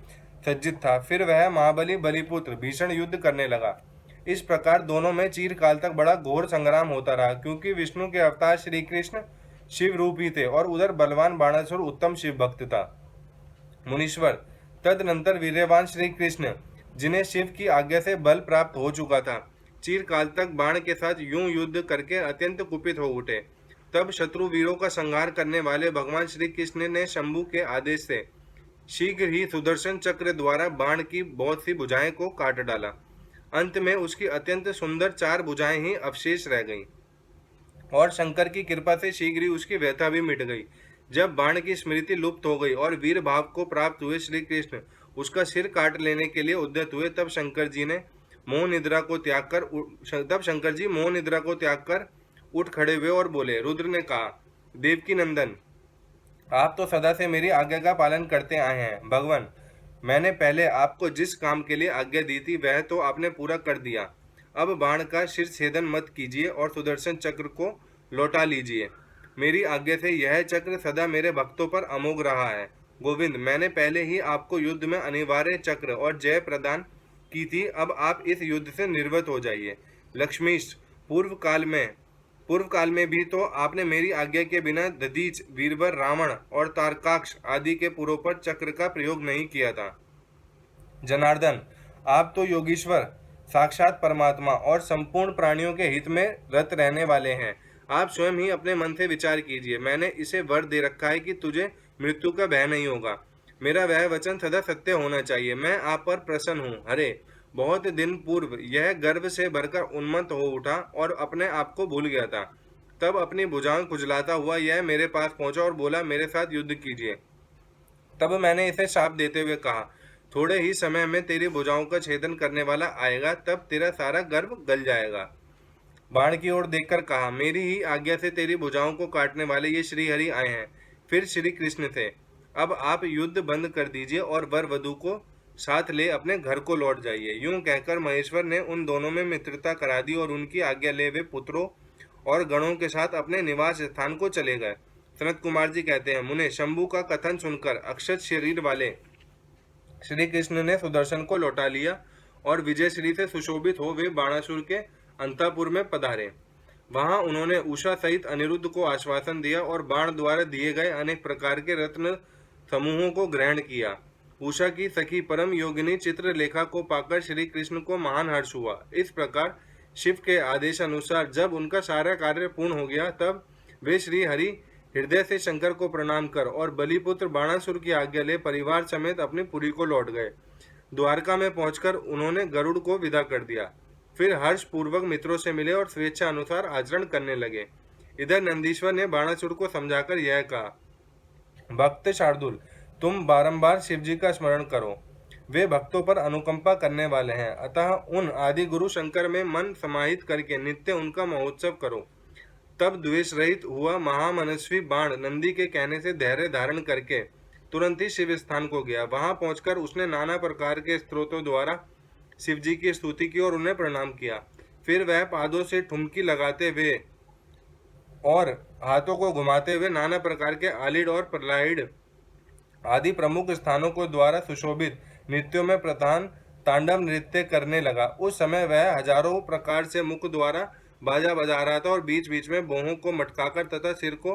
A: सज्जित था। फिर वह महाबली बलिपुत्र भीषण युद्ध करने लगा। इस प्रकार दोनों में चिरकाल तक बड़ा घोर संग्राम होता रहा, क्योंकि विष्णु के अवतार श्री कृष्ण शिव रूप ही थे और उधर बलवान बाणासुर उत्तम शिव भक्त था। मुनीश्वर, तदनंतर वीर्यवान श्री कृष्ण, जिन्हें शिव की आज्ञा से बल प्राप्त हो चुका था, चिरकाल तक बाण के साथ यूं युद्ध करके अत्यंत कुपित हो उठे। तब शत्रु वीरों का संहार करने वाले भगवान श्री कृष्ण ने शंभु के आदेश से शीघ्र ही सुदर्शन चक्र द्वारा बाण की बहुत सी भुजाएं को काट डाला। अंत में उसकी अत्यंत सुंदर 4 भुजाएं ही अवशेष रह गईं और शंकर की कृपा से शीघ्र ही उसकी व्यथा भी मिट गई। जब बाण की स्मृति लुप्त हो गई और वीर भाव को प्राप्त हुए श्री कृष्ण उसका सिर काट लेने के लिए उद्यत हुए, तब शंकर जी मोह निद्रा को त्याग कर उठ खड़े हुए और बोले। रुद्र ने कहा, देवकी नंदन, आप तो सदा से मेरी आज्ञा का पालन करते आए हैं। भगवान, मैंने पहले आपको जिस काम के लिए आज्ञा दी थी वह तो आपने पूरा कर दिया। अब बाण का शिर छेदन मत कीजिए और सुदर्शन चक्र को लौटा लीजिए। मेरी आज्ञा से यह चक्र सदा मेरे भक्तों पर अमोघ रहा है। गोविंद, मैंने पहले ही आपको युद्ध में अनिवार्य चक्र और जय प्रदान की थी। अब आप इस युद्ध से निर्वत हो जाइए। लक्ष्मीश, पूर्व काल में भी तो आपने मेरी आज्ञा के बिना दधीच, वीरवर, रावण और तारकाक्ष आदि के पुरों पर चक्र का प्रयोग नहीं किया था। जनार्दन, आप तो योगीश्वर, साक्षात परमात्मा और संपूर्ण प्राणियों के हित में रत रहने वाले हैं। आप स्वयं ही अपने मन से विचार कीजिए। मैंने इसे वर दे रखा है कि तुझे मृत्यु का भय नहीं होगा। मेरा वह वचन सदा सत्य होना चाहिए। मैं आप पर प्रसन्न हूँ। हरे, बहुत दिन पूर्व यह गर्व से भरकर उन्मत्त हो उठा और अपने आप को भूल गया था। तब अपनी भुजाएं खुजलाता हुआ यह मेरे पास पहुंचा और बोला, मेरे साथ युद्ध कीजिए। तब मैंने इसे शाप देते हुए कहा, थोड़े ही समय में तेरी भुजाओं का छेदन करने वाला आएगा, तब तेरा सारा गर्व गल जाएगा। बाण की ओर देखकर कहा, मेरी ही आज्ञा से तेरी भुजाओं को काटने वाले ये श्री हरि आए हैं। फिर श्री कृष्ण थे, अब आप युद्ध बंद कर दीजिए और वर वधु को साथ ले अपने घर को लौट जाइए। यूं कहकर महेश्वर ने उन दोनों में मित्रता करा दी और उनकी आज्ञा ले वे पुत्रों और गणों के साथ अपने निवास स्थान को चले गए। सनत कुमार जी कहते हैं, मुने शंभू का कथन सुनकर अक्षत शरीर वाले श्री कृष्ण ने सुदर्शन को लौटा लिया और विजय श्री से सुशोभित हो वे बाणासुर के अंतःपुर में पधारे। वहां उन्होंने उषा सहित अनिरुद्ध को आश्वासन दिया और बाण द्वारा दिए गए अनेक प्रकार के रत्न समूहों को ग्रहण किया। उषा की सखी परम योगिनी चित्रलेखा को पाकर श्री कृष्ण को महान हर्ष हुआ। इस प्रकार शिव के आदेश अनुसार जब उनका सारा कार्य पूर्ण हो गया, तब वे श्री हरि हृदय से शंकर को प्रणाम कर और बलिपुत्र बाणासुर की आज्ञा ले परिवार समेत अपनी पुरी को लौट गए। द्वारका में पहुंचकर उन्होंने गरुड़ को विदा कर दिया। फिर हर्ष पूर्वक मित्रों से मिले और स्वेच्छा अनुसार आचरण करने लगे। इधर नंदीश्वर ने बाणासुर को समझाकर यह कहा, भक्त शार्दुल, तुम बारंबार शिवजी का स्मरण करो, वे भक्तों पर अनुकंपा करने वाले हैं। अतः उन आदि गुरु शंकर में मन समाहित करके नित्य उनका महोत्सव करो। तब द्वेष रहित हुआ महामनस्वी बाण नंदी के कहने से धैर्य धारण करके तुरंत ही शिव स्थान को गया। वहां पहुंचकर उसने नाना प्रकार के स्तोत्रों द्वारा शिवजी की स्तुति की और उन्हें प्रणाम किया। फिर वह पादों से ठुमकी लगाते हुए और हाथों को घुमाते हुए नाना प्रकार के आलिड और प्रलाहिड आदि प्रमुख स्थानों को द्वारा सुशोभित नृत्यों में प्रधान तांडव नृत्य करने लगा। उस समय वह हजारों प्रकार से मुख द्वारा बाजा बजा रहा था और बीच बीच में भौहों को मटकाकर तथा सिर को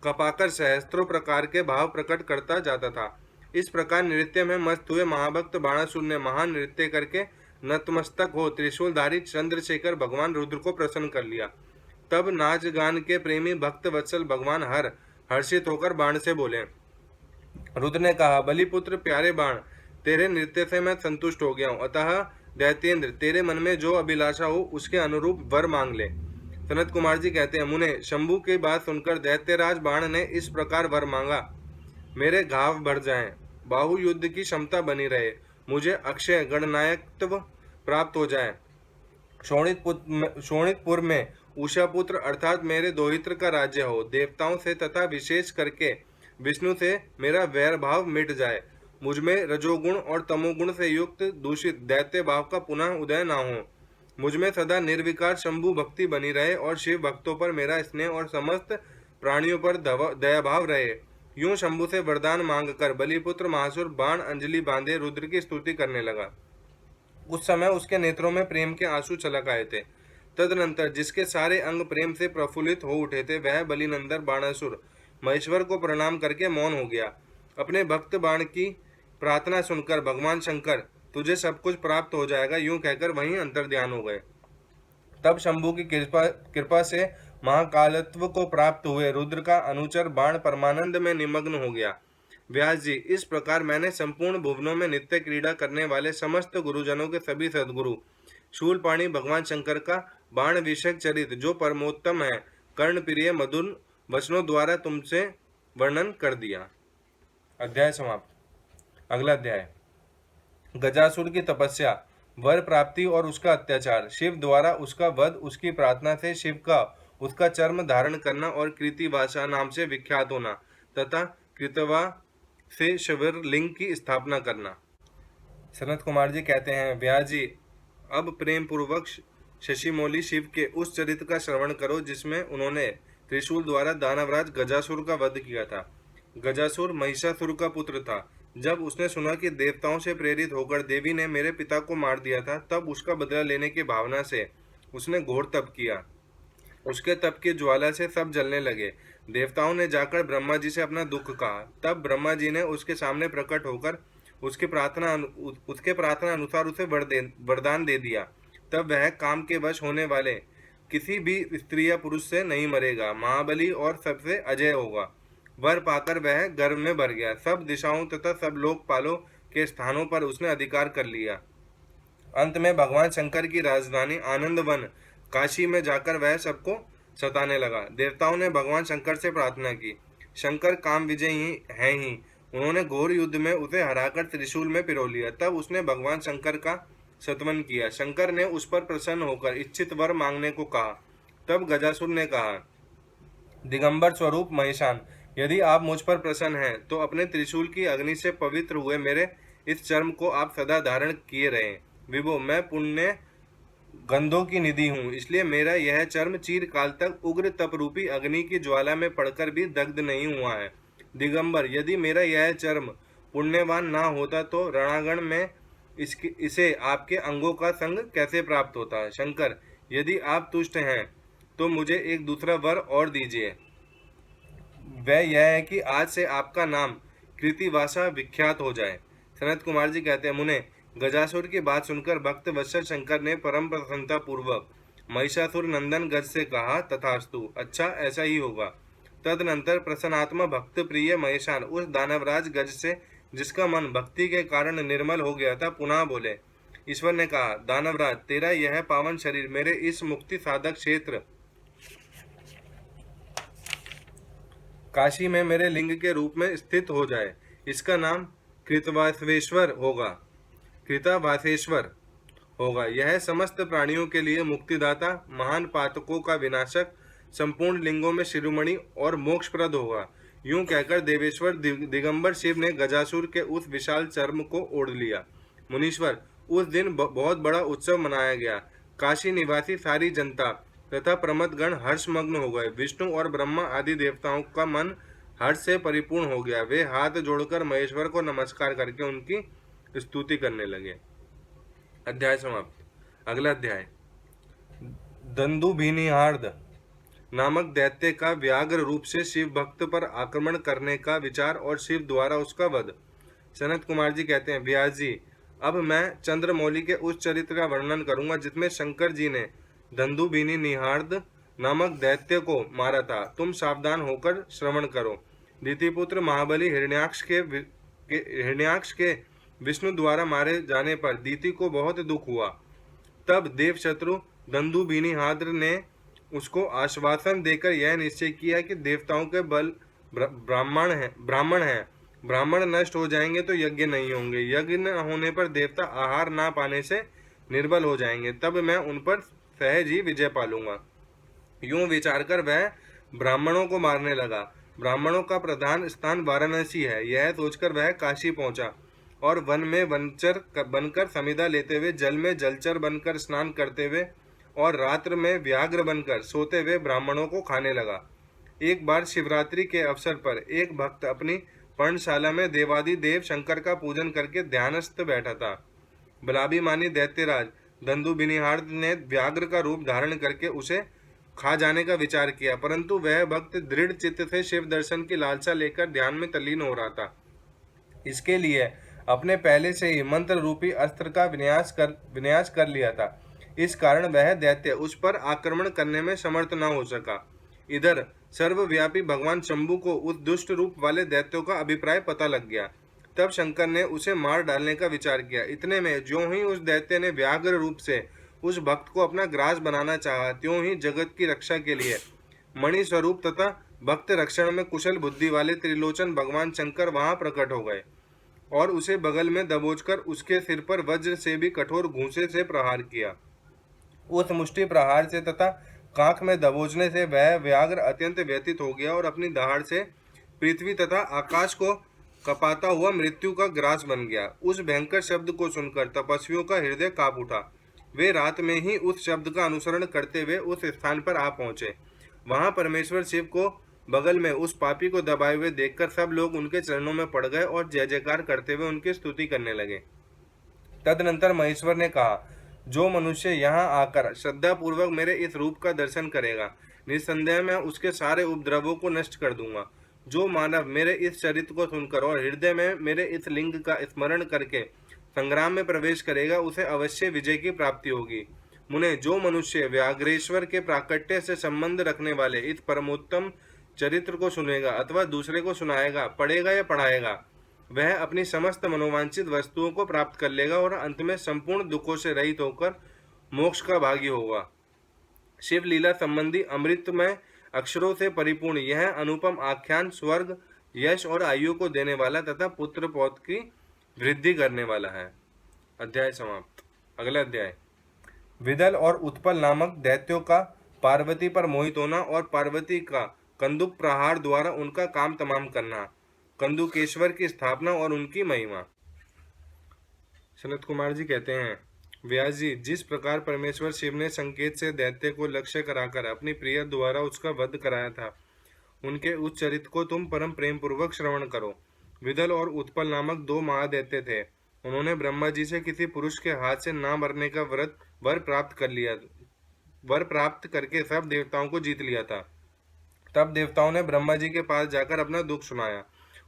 A: कपाकर सहस्त्रों प्रकार के भाव प्रकट करता जाता था। इस प्रकार नृत्य में मस्त हुए महाभक्त बाणासुर ने महान नृत्य करके नतमस्तक हो त्रिशूलधारी चंद्रशेखर भगवान रुद्र को प्रसन्न कर लिया। तब नाच गान के प्रेमी भक्त वत्सल भगवान हर्षित होकर बाण से बोले। रुद्र ने कहा, बलिपुत्र प्यारे बाण, तेरे नृत्य से मैं संतुष्ट हो गया हूँ, अतः दैत्येंद्र तेरे मन में जो अभिलाषा हो उसके अनुरूप वर मांग ले। सनत कुमार जी कहते हैं, मुने शंभू की बात सुनकर दैत्यराज बाण ने इस प्रकार वर मांगा, मेरे घाव भर जाएं, बाहु युद्ध की क्षमता बनी रहे, मुझे अक्षय गणनायकत्व प्राप्त हो जाए, शोणितपुर में उषापुत्र अर्थात मेरे दोहित्र का राज्य हो, देवताओं से तथा विशेष करके विष्णु से मेरा वैर भाव मिट जाए, मुझमें रजोगुण और तमोगुण से युक्त दूषित दैत्य भाव का पुनः उदय न हो, मुझमें सदा निर्विकार शंभु भक्ति बनी रहे और शिव भक्तों पर मेरा स्नेह और समस्त प्राणियों पर दया भाव रहे। यूं शंभु से वरदान मांगकर बलिपुत्र महासुर बाण अंजलि बांधे रुद्र की स्तुति करने लगा। उस समय उसके नेत्रों में प्रेम के आंसू छलक आए थे। तदनंतर जिसके सारे अंग प्रेम से प्रफुल्लित हो उठे थे, वह बलिनंदन बाणासुर महेश्वर को प्रणाम करके मौन हो गया। अपने भक्त बाण की प्रार्थना सुनकर भगवान शंकर, तुझे सब कुछ प्राप्त हो जाएगा, यूं कहकर वहीं अंतर्ध्यान हो गए। तब शंभू की कृपा से महाकालत्व को प्राप्त हुए रुद्र का अनुचर बाण परमानंद में निमग्न हो गया। व्यास जी, इस प्रकार मैंने संपूर्ण भुवनों में नित्य क्रीड़ा करने वाले समस्त गुरुजनों के सभी सद्गुरु शूलपाणी भगवान शंकर का बाण विषयक चरित जो परमोत्तम है, कर्ण प्रिय मधुर वचनों द्वारा तुमसे वर्णन कर दिया। अध्याय समाप्त। अगला अध्याय, गजासुर की तपस्या, वर प्राप्ति और उसका अत्याचार, शिव द्वारा उसका वध, उसकी प्रार्थना से शिव का उसका चर्म धारण करना और कृतिवासा नाम से विख्यात होना तथा कृतवा से शिवलिंग की स्थापना करना। सनत कुमार जी कहते हैं, व्यास जी, अब प्रेम पूर्वक शशिमौली शिव के उस चरित्र का श्रवण करो जिसमें उन्होंने त्रिशूल द्वारा दानवराज गजासुर का वध किया था। गजासुर महिषासुर का पुत्र था। जब उसने सुना कि देवताओं से प्रेरित होकर देवी ने मेरे पिता को मार दिया था, तब उसका बदला लेने की भावना से उसने घोर तप किया। उसके तप की ज्वाला से सब जलने लगे। देवताओं ने जाकर ब्रह्मा जी से अपना दुख कहा। तब ब्रह्मा जी ने उसके सामने प्रकट होकर उसके प्रार्थना अनुसार उसे वरदान दे दिया। तब वह काम के वश होने वाले किसी भी स्त्री या पुरुष से नहीं मरेगा, महाबली और सबसे अजय होगा। वर पाकर वह गर्व में भर गया। सब दिशाओं तथा सब लोकपालों के स्थानों पर उसने अधिकार कर लिया। अंत में भगवान शंकर की राजधानी आनंद वन काशी में जाकर वह सबको सताने लगा। देवताओं ने भगवान शंकर से प्रार्थना की। शंकर काम विजयी हैं ही। उन्होंने घोर युद्ध में उसे हराकर त्रिशूल में पिरो लिया। तब उसने भगवान शंकर का स्तवन किया। शंकर ने उस पर प्रसन्न होकर इच्छित वर मांगने को कहा। तब गजासुर ने कहा, दिगंबर स्वरूप महेशान, यदि आप मुझ पर प्रसन्न हैं तो अपने त्रिशूल की अग्नि से पवित्र हुए मेरे इस चर्म को आप सदा धारण किए रहें। विभो, मैं पुण्य गंधों की निधि हूँ, इसलिए मेरा यह चर्म चीरकाल तक उग्र तप रूपी अग्नि की ज्वाला में पड़कर भी दग्ध नहीं हुआ है। दिगंबर, यदि मेरा यह चर्म पुण्यवान ना होता तो रणांगण में इसे आपके अंगों का संग कैसे प्राप्त होता है। शंकर, यदि आप तुष्ट हैं तो मुझे एक दूसरा वर और दीजिए। वह यह है कि आज से आपका नाम कृतिवासा विख्यात हो जाए। सनत कुमार जी कहते हैं, मुने, गजासुर की बात सुनकर भक्त वत्सल शंकर ने परम प्रसन्नता पूर्वक महिषासुर नंदन गज से कहा, तथास्तु, अच्छा ऐसा ही होगा। तदनंतर प्रसन्नात्मा भक्त प्रिय महेशान उस दानवराज गज से, जिसका मन भक्ति के कारण निर्मल हो गया था, पुनः बोले। ईश्वर ने कहा, दानवराज, तेरा यह पावन शरीर मेरे इस मुक्ति साधक क्षेत्र काशी में मेरे लिंग के रूप में स्थित हो जाए। इसका नाम कृतवासेश्वर होगा। यह समस्त प्राणियों के लिए मुक्तिदाता, महान पातकों का विनाशक, संपूर्ण लिंगों में शिरोमणि और मोक्षप्रद होगा। यूं कहकर देवेश्वर दिगंबर शिव ने गजासुर के उस विशाल चर्म को ओढ़ लिया। मुनीश्वर, उस दिन बहुत बड़ा उत्सव मनाया गया। काशी निवासी सारी जनता तथा प्रमथगण हर्षमग्न हो गए। विष्णु और ब्रह्मा आदि देवताओं का मन हर्ष से परिपूर्ण हो गया। वे हाथ जोड़कर महेश्वर को नमस्कार करके उनकी स्तुति करने लगे। अध्याय समाप्त। अगला अध्याय, दंदुभिनिहार्द नामक दैत्य का व्याघ्र रूप से शिव भक्त पर आक्रमण करने का विचार और शिव द्वारा उसका वध। सनत कुमार जी कहते हैं, व्यास जी, अब मैं चंद्रमौली के उस चरित्र का वर्णन करूंगा जिसमें शंकर जी ने दंदुभिनिहार्द नामक दैत्य को मारा था। तुम सावधान होकर श्रवण करो। दितिपुत्र महाबली हिरण्याक्ष के विष्णु द्वारा मारे जाने पर दिति को बहुत दुख हुआ। तब देव शत्रु दंदुभिनिहार्द ने उसको आश्वासन देकर यह निश्चय किया कि देवताओं के बल ब्राह्मण नष्ट हो जाएंगे तो यज्ञ नहीं होंगे, यज्ञ न होने पर देवता आहार ना पाने से निर्बल हो जाएंगे, तब मैं उन पर सहज ही विजय पालूंगा। यूं विचार कर वह ब्राह्मणों को मारने लगा। ब्राह्मणों का प्रधान स्थान वाराणसी है, यह सोचकर वह काशी पहुंचा और वन में वनचर बनकर समिधा लेते हुए, जल में जलचर बनकर स्नान करते हुए और रात्र में व्याघ्र बनकर सोते हुए ब्राह्मणों को खाने लगा। एक बार शिवरात्रि के अवसर पर एक भक्त अपनी पर्णशाला में देवादिदेव शंकर का पूजन करके ध्यानस्थ बैठा था। बलाभिमानी दैत्यराज दंदुभिनिहार्द ने व्याघ्र का रूप धारण करके उसे खा जाने का विचार किया, परंतु वह भक्त दृढ़ चित्त से शिव दर्शन की लालसा लेकर ध्यान में तल्लीन हो रहा था। इसके लिए अपने पहले से ही मंत्र रूपी अस्त्र का विन्यास कर लिया था। इस कारण वह दैत्य उस पर आक्रमण करने में समर्थ न हो सका। इधर सर्वव्यापी भगवान शंभु को उस दुष्ट रूप वाले दैत्यों का अभिप्राय पता लग गया। तब शंकर ने उसे मार डालने का विचार किया। इतने में ज्यों ही उस दैत्य ने व्याघ्र रूप से उस भक्त को अपना ग्रास बनाना चाहा, त्यों ही जगत की रक्षा के लिए मणि स्वरूप तथा भक्त रक्षण में कुशल बुद्धि वाले त्रिलोचन भगवान शंकर वहां प्रकट हो गए और उसे बगल में दबोचकर उसके सिर पर वज्र से भी कठोर घूंसे से प्रहार किया। उस मुष्टि प्रहार से तथा कांख में दबोचने से वह व्याघ्र अत्यंत व्यथित हो गया और अपनी दहाड़ से पृथ्वी तथा आकाश को कपाता हुआ मृत्यु का ग्रास बन गया। उस भयंकर शब्द को सुनकर तपस्वियों का हृदय कांप उठा। वे रात में ही उस शब्द का अनुसरण करते हुए उस स्थान पर आ पहुंचे। वहां परमेश्वर शिव को बगल में उस पापी को दबाए हुए देखकर सब लोग उनके चरणों में पड़ गए और जय जयकार करते हुए उनकी स्तुति करने लगे। तदनंतर महेश्वर ने कहा, जो मनुष्य यहाँ आकर श्रद्धापूर्वक मेरे इस रूप का दर्शन करेगा, निस्संदेह मैं उसके सारे उपद्रवों को नष्ट कर दूंगा। जो मानव मेरे इस चरित्र को सुनकर और हृदय में मेरे इस लिंग का स्मरण करके संग्राम में प्रवेश करेगा, उसे अवश्य विजय की प्राप्ति होगी। मुने, जो मनुष्य व्याघ्रेश्वर के प्राकट्य से संबंध रखने वाले इस परमोत्तम चरित्र को सुनेगा अथवा दूसरे को सुनाएगा, पढ़ेगा या पढ़ाएगा, वह अपनी समस्त मनोवांछित वस्तुओं को प्राप्त कर लेगा और अंत में संपूर्ण दुखों से रहित होकर मोक्ष का भागी होगा। शिव लीला संबंधी अमृतमय अक्षरों से परिपूर्ण यह अनुपम आख्यान स्वर्ग, यश और आयु को देने वाला तथा पुत्र पौत्र की वृद्धि करने वाला है। अध्याय समाप्त। अगला अध्याय। विदल और उत्पल नामक दैत्यों का पार्वती पर मोहित होना और पार्वती का कंदुक प्रहार द्वारा उनका काम तमाम करना। कंदुकेश्वर की स्थापना और उनकी महिमा। सनत कुमार जी कहते हैं, व्यास जी, जिस प्रकार परमेश्वर शिव ने संकेत से दैत्य को लक्ष्य कराकर अपनी प्रिय द्वारा उसका वध कराया था, उनके उस चरित्र को तुम परम प्रेम पूर्वक श्रवण करो। विदल और उत्पल नामक दो महादैत्य थे। उन्होंने ब्रह्मा जी से किसी पुरुष के हाथ से ना मरने का वर प्राप्त करके सब देवताओं को जीत लिया था। तब देवताओं ने ब्रह्मा जी के पास जाकर अपना दुख सुनाया।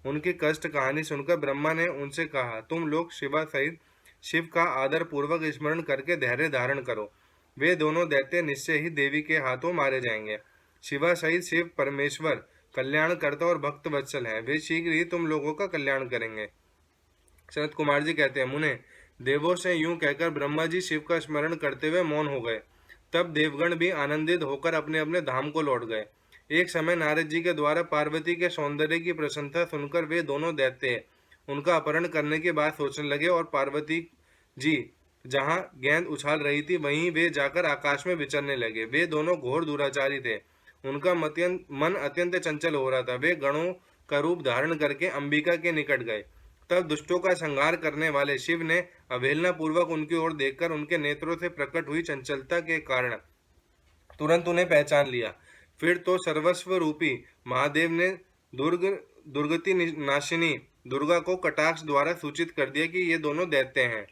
A: उनकी कष्ट कहानी सुनकर ब्रह्मा ने उनसे कहा, तुम लोग शिवा सहित शिव का आदर पूर्वक स्मरण करके धैर्य धारण करो। वे दोनों दैत्य निश्चय ही देवी के हाथों मारे जाएंगे। शिवा सहित शिव परमेश्वर कल्याणकर्ता और भक्त वत्सल है। वे शीघ्र ही तुम लोगों का कल्याण करेंगे। सनत कुमार जी कहते हैं, मुने, देवों से यूं कहकर ब्रह्मा जी शिव का स्मरण करते हुए मौन हो गए। तब देवगण भी आनंदित होकर अपने अपने धाम को लौट गए। एक समय नारद जी के द्वारा पार्वती के सौंदर्य की प्रशंसा सुनकर वे दोनों दैत्य उनका अपहरण करने की बात सोचने लगे और पार्वती जी जहां गेंद उछाल रही थी वहीं वे जाकर आकाश में विचरने लगे। वे दोनों घोर दुराचारी थे। उनका मन अत्यंत चंचल हो रहा था। वे गणों का रूप धारण करके अंबिका के निकट गए। तब दुष्टों का संहार करने वाले शिव ने अवहेलना पूर्वक उनकी ओर देखकर उनके नेत्रों से प्रकट हुई चंचलता के कारण तुरंत उन्हें पहचान लिया। फिर तो सर्वस्व रूपी महादेव ने दुर्गति नाशिनी दुर्गा को कटाक्ष द्वारा सूचित कर दिया कि ये दोनों दैत्य हैं,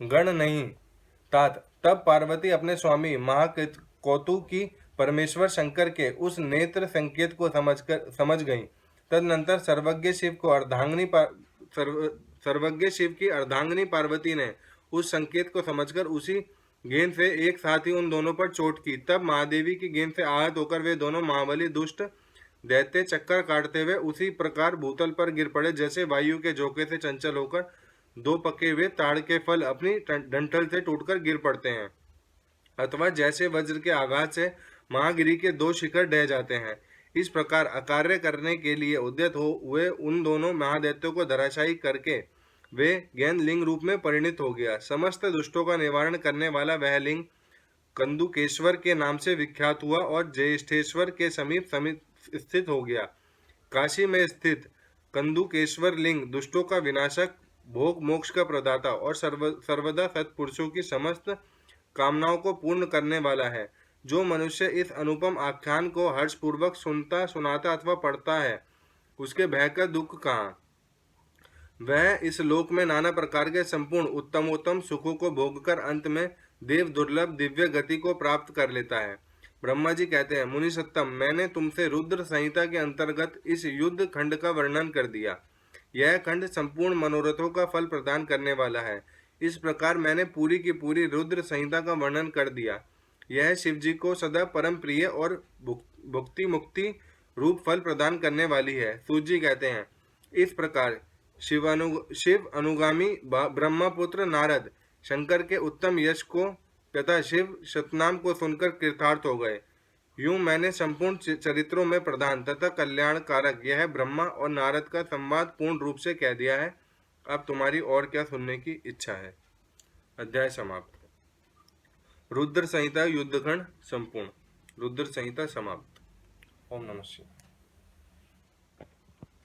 A: गण नहीं तात। तब पार्वती अपने स्वामी महाकौतु की परमेश्वर शंकर के उस नेत्र संकेत को समझ गई। तदनंतर सर्वज्ञ शिव की अर्धांगिनी पार्वती ने उस संकेत को समझकर उसी गेंद से एक साथ ही उन दोनों पर चोट की। तब महादेवी की गेंद से आहत होकर वे दोनों महाबली दुष्ट दैत्य चक्कर काटते हुए उसी प्रकार भूतल पर गिर पड़े जैसे वायु के झोंके से चंचल होकर दो पके हुए ताड़ के फल अपनी डंठल से टूटकर गिर पड़ते हैं, अथवा जैसे वज्र के आघात से महागिरी के दो शिखर ढह जाते हैं। इस प्रकार अकार्य करने के लिए उद्यत हुए उन दोनों महादैत्यों को धराशायी करके वे गेंद लिंग रूप में परिणित हो गया। समस्त दुष्टों का निवारण करने वाला वह लिंग कंदुकेश्वर के नाम से विख्यात हुआ और ज्येष्ठेश्वर के समीप स्थित हो गया। काशी में स्थित कंदुकेश्वर लिंग दुष्टों का विनाशक, भोग मोक्ष का प्रदाता और सर्वदा सत्पुरुषों की समस्त कामनाओं को पूर्ण करने वाला है। जो मनुष्य इस अनुपम आख्यान को हर्षपूर्वक सुनाता अथवा पढ़ता है, उसके भय का दुख कहाँ। वह इस लोक में नाना प्रकार के संपूर्ण उत्तमोत्तम सुखों को भोगकर अंत में देव दुर्लभ दिव्य गति को प्राप्त कर लेता है। ब्रह्मा जी कहते हैं, मुनि सत्तम, मैंने तुमसे रुद्र संहिता के अंतर्गत इस युद्ध खंड का वर्णन कर दिया। यह खंड संपूर्ण मनोरथों का फल प्रदान करने वाला है। इस प्रकार मैंने पूरी की पूरी रुद्र संहिता का वर्णन कर दिया। यह शिव जी को सदा परम प्रिय और भुक्ति मुक्ति रूप फल प्रदान करने वाली है। सूत जी कहते हैं, इस प्रकार शिव अनुगामी ब्रह्मपुत्र नारद शंकर के उत्तम यश को तथा शिव शतनाम को सुनकर कृतार्थ हो गए। यूं मैंने संपूर्ण चरित्रों में प्रधान तथा कल्याणकारक यह ब्रह्मा और नारद का संवाद पूर्ण रूप से कह दिया है। अब तुम्हारी और क्या सुनने की इच्छा है। अध्याय समाप्त। रुद्र संहिता युद्धखंड संपूर्ण। रुद्र संहिता समाप्त। ओम नमः शिवाय।